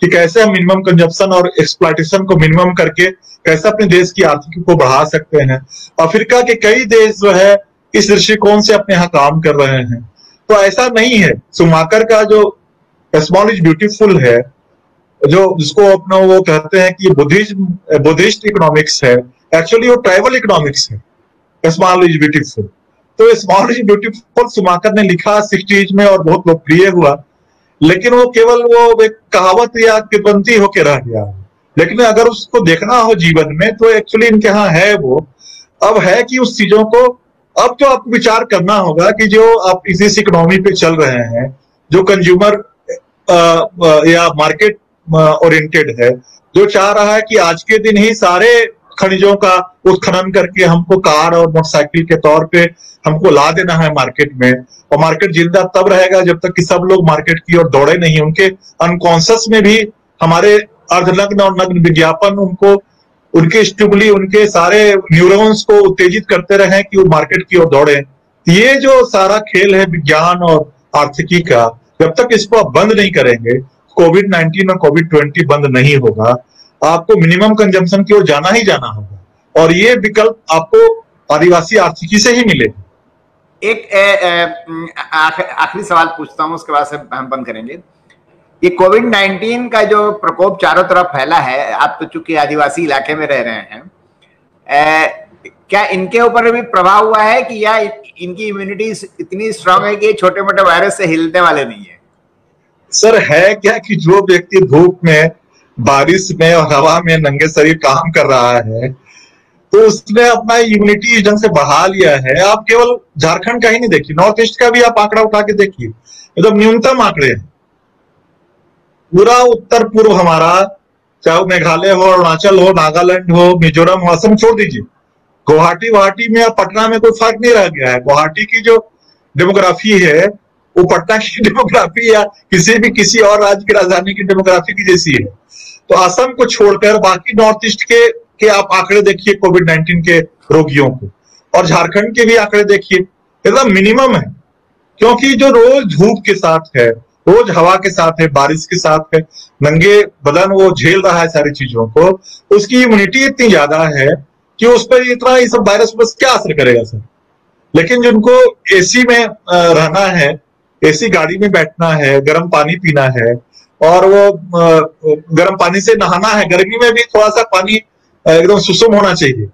कि कैसे हम मिनिमम कंजप्शन और एक्सप्लॉयटेशन को मिनिमम करके कैसे अपने देश की आर्थिकी को बढ़ा सकते हैं। अफ्रीका के कई देश जो है इस दृष्टिकोण से अपने यहाँ काम कर रहे हैं। तो ऐसा नहीं है, सुमाकर का जो स्मॉल इज ब्यूटीफुल है, जो जिसको अपना वो कहते हैं कि बुद्धिस्ट इकोनॉमिक्स है, एक्चुअली वो ट्राइबल इकोनॉमिक्स है। स्मॉल इज ब्यूटीफुल, तो स्मॉल इज ब्यूटीफुल सुमाकर ने लिखा 60s में और बहुत लोकप्रिय हुआ, लेकिन वो केवल वो एक कहावत या किंवदंती होके रह गया। लेकिन अगर उसको देखना हो जीवन में तो एक्चुअली इनके यहाँ है वो। अब है कि उस चीजों को अब तो आपको विचार करना होगा कि जो आप इस इकोनॉमी पे चल रहे हैं, जो कंज्यूमर या मार्केट ओरिएंटेड है, जो चाह रहा है कि आज के दिन ही सारे खनिजों का उत्खनन करके हमको कार और मोटरसाइकिल के तौर पे हमको ला देना है मार्केट में। और मार्केट जिंदा तब रहेगा जब तक कि सब लोग मार्केट की ओर दौड़े नहीं। उनके अनकॉन्शियस में भी हमारे अर्धनग्न और नग्न विज्ञापन उनको, उनके स्टिमुली, उनके सारे न्यूरॉन्स को उत्तेजित करते रहे कि वो मार्केट की ओर दौड़े। ये जो सारा खेल है विज्ञान और आर्थिकी का, जब तक इसको आप बंद नहीं करेंगे, कोविड-19 और कोविड-20 बंद नहीं होगा। आपको मिनिमम कंजम्पशन की ओर जाना ही जाना होगा, और ये विकल्प आपको आदिवासी आर्थिकी से ही मिलेगा। एक आखिरी सवाल पूछता हूं, उसके बाद से हम बंद करेंगे। ये कोविड-19 का जो प्रकोप चारों तरफ फैला है, आप तो चूंकि आदिवासी इलाके में रह रहे हैं, क्या इनके ऊपर भी प्रभाव हुआ है कि या इनकी इम्यूनिटी इतनी स्ट्रांग है कि छोटे मोटे वायरस से हिलने वाले नहीं है? सर है क्या कि जो व्यक्ति धूप में, बारिश में और हवा में नंगे शरीर काम कर रहा है, तो उसने अपना इम्यूनिटी इस ढंग से बढ़ा लिया है। आप केवल झारखंड का ही नहीं देखिए, नॉर्थ ईस्ट का भी आप आंकड़ा उठा के देखिए, एकदम न्यूनतम आंकड़े हैं। पूरा उत्तर पूर्व हमारा, चाहे मेघालय हो, अरुणाचल हो, नागालैंड हो, मिजोरम हो, असम छोड़ दीजिए, गुवाहाटी में या पटना में कोई फर्क नहीं रह गया है। गुवाहाटी की जो डेमोग्राफी है वो पटना की डेमोग्राफी या किसी और राज्य की राजधानी की डेमोग्राफी की जैसी है। तो असम को छोड़कर बाकी नॉर्थ ईस्ट के आप आंकड़े देखिए कोविड-19 के रोगियों को, और झारखंड के भी आंकड़े देखिए, एकदम मिनिमम है। क्योंकि जो रोज धूप के साथ है, रोज हवा के साथ है, बारिश के साथ है, नंगे बदन वो झेल रहा है सारी चीजों को, उसकी इम्यूनिटी इतनी ज्यादा है कि उस पर इतना ये सब वायरस बस क्या असर करेगा सर। लेकिन जिनको एसी में रहना है, एसी गाड़ी में बैठना है, गर्म पानी पीना है, और वो गर्म पानी से नहाना है, गर्मी में भी थोड़ा सा पानी एकदम सुसुम होना चाहिए,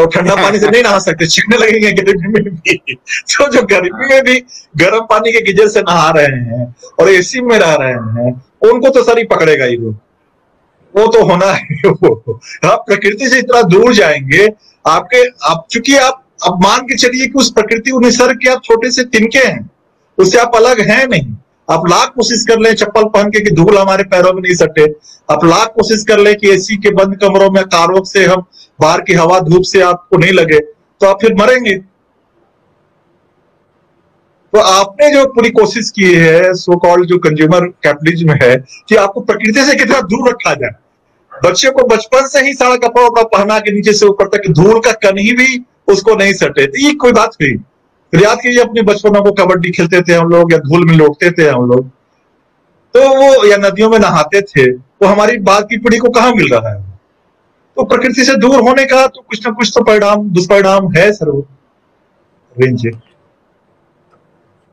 ठंडा पानी से नहीं नहा सकते, छिड़ने लगेंगे गर्मी में भी। तो जो गर्मी में भी गर्म पानी के गीजर से नहा रहे हैं और एसी में रह रहे हैं, उनको तो सर ही पकड़ेगा ही वो तो होना है। वो आप प्रकृति से इतना दूर जाएंगे, आप चूंकि आप मान के चलिए कि उस प्रकृति निसर्ग के आप छोटे से तिनके हैं, उससे आप अलग हैं नहीं। आप लाख कोशिश कर ले चप्पल पहन के कि धूल हमारे पैरों में नहीं सटे, आप लाख कोशिश कर ले कि एसी के बंद कमरों में कारों से हम बाहर की हवा धूप से आपको नहीं लगे, तो आप फिर मरेंगे। तो आपने जो पूरी कोशिश की है, सो कॉल्ड जो कंज्यूमर कैपिटलिज्म है, कि आपको प्रकृति से कितना दूर रखा जाए। बच्चे को बचपन से ही सारा कपड़ा उपड़ा पहना के नीचे से ऊपर तक धूल का कण ही भी उसको नहीं सटे, तो ये कोई बात हुई? याद कीजिए अपने बचपनों को, कबड्डी खेलते थे हम लोग, या धूल में लौटते थे हम लोग, तो वो या नदियों में नहाते थे, वो हमारी बाद की पीढ़ी को कहाँ मिल रहा है? तो प्रकृति से दूर होने का तो कुछ ना कुछ तो परिणाम, दुष्परिणाम है सर। जी,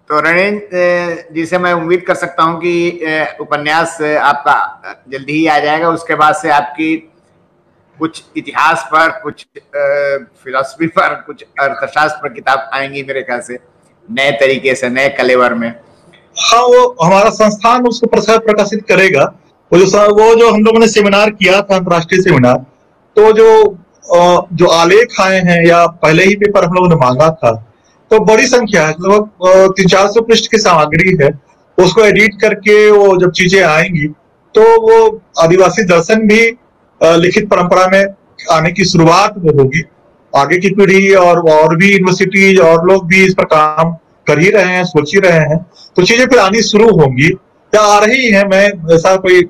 तो रणेंद्र जी से मैं उम्मीद कर सकता हूं कि उपन्यास आपका जल्दी ही आ जाएगा। उसके बाद से आपकी कुछ इतिहास पर, कुछ फिलॉसफी पर, कुछ अर्थशास्त्र पर किताब आएंगी मेरे ख्याल से, नए तरीके से, नए कलेवर में। हाँ, वो हमारा संस्थान उसको प्रकाशित करेगा। वो जो हम लोगों ने सेमिनार किया था, अंतर्राष्ट्रीय सेमिनार, तो जो आलेख आए हैं या पहले ही पेपर हम लोगों ने मांगा था, तो बड़ी संख्या है, लगभग 300-400 पृष्ठ की सामग्री है। उसको एडिट करके वो जब चीजें आएंगी तो वो आदिवासी दर्शन भी लिखित परंपरा में आने की शुरुआत वो होगी। आगे की पीढ़ी और भी यूनिवर्सिटीज और लोग भी इस पर काम कर ही रहे हैं, सोच ही रहे हैं, तो चीजें फिर आनी शुरू होंगी या आ रही है। मैं ऐसा कोई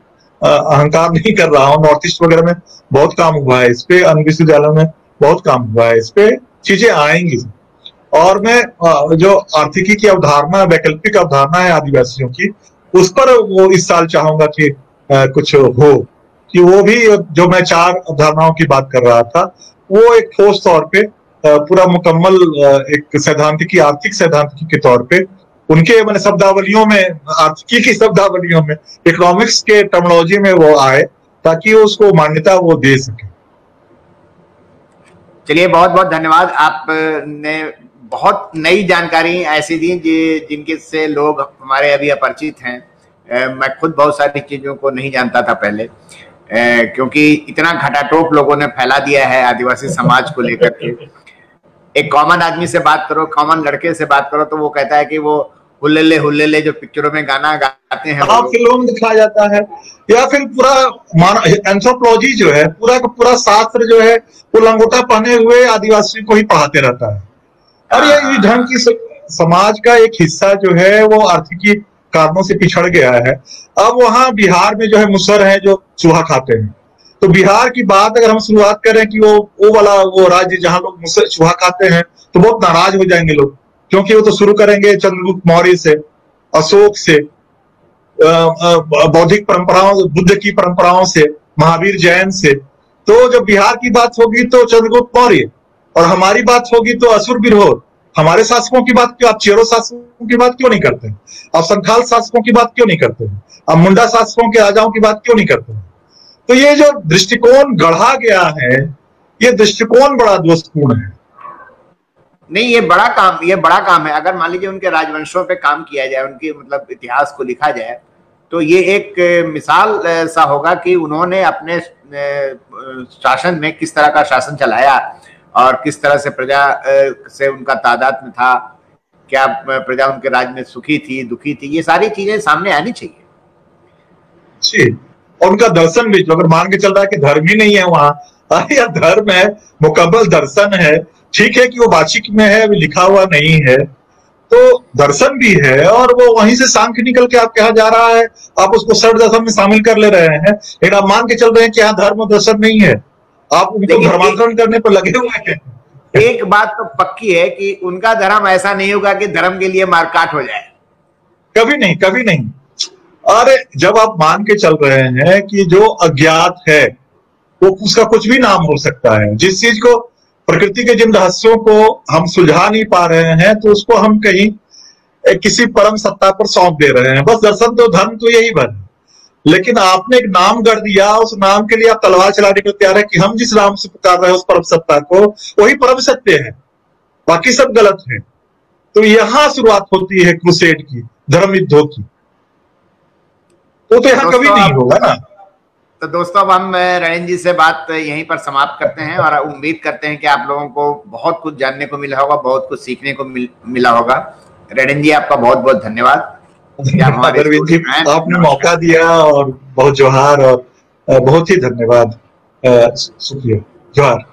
अहंकार नहीं कर रहा हूँ। नॉर्थ ईस्ट वगैरह में बहुत काम हुआ है इस पे, अन्य विश्वविद्यालयों में बहुत काम हुआ है इस पे, चीजें आएंगी। और मैं जो आर्थिकी की अवधारणा, वैकल्पिक अवधारणा है आदिवासियों की, उस पर वो इस साल चाहूंगा कि कुछ हो, कि वो भी जो मैं 4 अवधारणाओं की बात कर रहा था, वो एक ठोस तौर पे पूरा मुकम्मल एक सैद्धांतिकी, आर्थिक सैद्धांतिकी के तौर पे उनके मैंने शब्दावलियों में, आर्थिकी की शब्दावलियों में, इकोनॉमिक्स के टर्मिनोलॉजी में वो आए, ताकि उसको मान्यता वो दे सके। चलिए, बहुत बहुत धन्यवाद। आपने बहुत नई जानकारी ऐसी दी जिनके से लोग हमारे अभी अपरिचित हैं। मैं खुद बहुत सारी चीजों को नहीं जानता था पहले, क्योंकि इतना घटाटोप लोगों ने फैला दिया है आदिवासी समाज को लेकर के। एक कॉमन आदमी से बात करो, कॉमन लड़के से बात करो, तो वो कहता है कि वो हुल्लेले हुल्लेले जो पिक्चरों में गाना गाते हैं, फिल्मों में दिखाया जाता है, या फिर पूरा एंथ्रोपोलॉजी जो है, पूरा का पूरा शास्त्र जो है, वो लंगोटा पहने हुए आदिवासी को ही पढ़ाते रहता है। और ये ढंग की समाज का एक हिस्सा जो है वो आर्थिकी कारणों से पिछड़ गया है। अब वहां बिहार में जो है मुसहर है जो चूहा खाते हैं, तो बिहार की बात अगर हम शुरुआत करें कि वो राज्य जहां लोग मुसहर चूहा खाते हैं, तो बहुत नाराज हो जाएंगे लोग, क्योंकि वो तो शुरू करेंगे चंद्रगुप्त मौर्य से, अशोक से, बौद्धिक परंपराओं, बुद्ध की परंपराओं से, महावीर जैन से। तो जब बिहार की बात होगी तो चंद्रगुप्त मौर्य, और हमारी बात होगी तो असुर विरोध। हमारे शासकों की बात क्यों, आप चेरो शासकों की बात क्यों नहीं करते हैं? आप संथाल शासकों की बात क्यों नहीं करते हैं? आप मुंडा शासकों के राजाओं की बात क्यों नहीं करते हैं? तो ये जो दृष्टिकोण गढ़ा गया है, ये दृष्टिकोण बड़ा दोषपूर्ण है। नहीं, ये बड़ा काम है। अगर मान लीजिए उनके राजवंशों पे काम किया जाए, उनके मतलब इतिहास को लिखा जाए, तो ये एक मिसाल सा होगा कि उन्होंने अपने शासन में किस तरह का शासन चलाया और किस तरह से प्रजा से उनका तादाद में था, क्या प्रजा उनके राज्य में सुखी थी, दुखी थी, ये सारी चीजें सामने आनी चाहिए। जी, और उनका दर्शन भी, जो अगर मान के चल रहा है कि धर्म ही नहीं है वहां, या धर्म है, मुकम्मल दर्शन है, ठीक है कि वो वाचिक में है, लिखा हुआ नहीं है, तो दर्शन भी है, और वो वहीं से सांख्य निकल के आप कहा जा रहा है, आप उसको षड दर्शन में शामिल कर ले रहे हैं, लेकिन आप मान के चल रहे हैं कि यहाँ धर्म दर्शन नहीं है, आप उनको धर्मांतरण करने पर लगे हुए हैं। एक बात तो पक्की है कि उनका धर्म ऐसा नहीं होगा कि धर्म के लिए मारकाट हो जाए, कभी नहीं, कभी नहीं। अरे जब आप मान के चल रहे हैं कि जो अज्ञात है वो उसका कुछ भी नाम हो सकता है, जिस चीज को, प्रकृति के जिन रहस्यों को हम सुलझा नहीं पा रहे हैं, तो उसको हम कहीं किसी परम सत्ता पर सौंप दे रहे हैं। बस दर्शन तो, धर्म तो यही बन, लेकिन आपने एक नाम गढ़ दिया, उस नाम के लिए आप तलवार चलाने को तैयार है कि हम जिस नाम से पुकार रहे हैं उस परम सत्ता को, वही परम सत्य है, बाकी सब गलत है। तो यहां शुरुआत होती है क्रूसेड की, धर्म युद्धों की। तो यहाँ कभी नहीं होगा ना। तो दोस्तों, अब हम रणेन जी से बात यहीं पर समाप्त करते हैं और उम्मीद करते हैं कि आप लोगों को बहुत कुछ जानने को मिला होगा, बहुत कुछ सीखने को मिला होगा। रणेन जी, आपका बहुत बहुत धन्यवाद। आपने मौका दिया, और बहुत जोहार, और बहुत ही धन्यवाद, शुक्रिया, जोहार।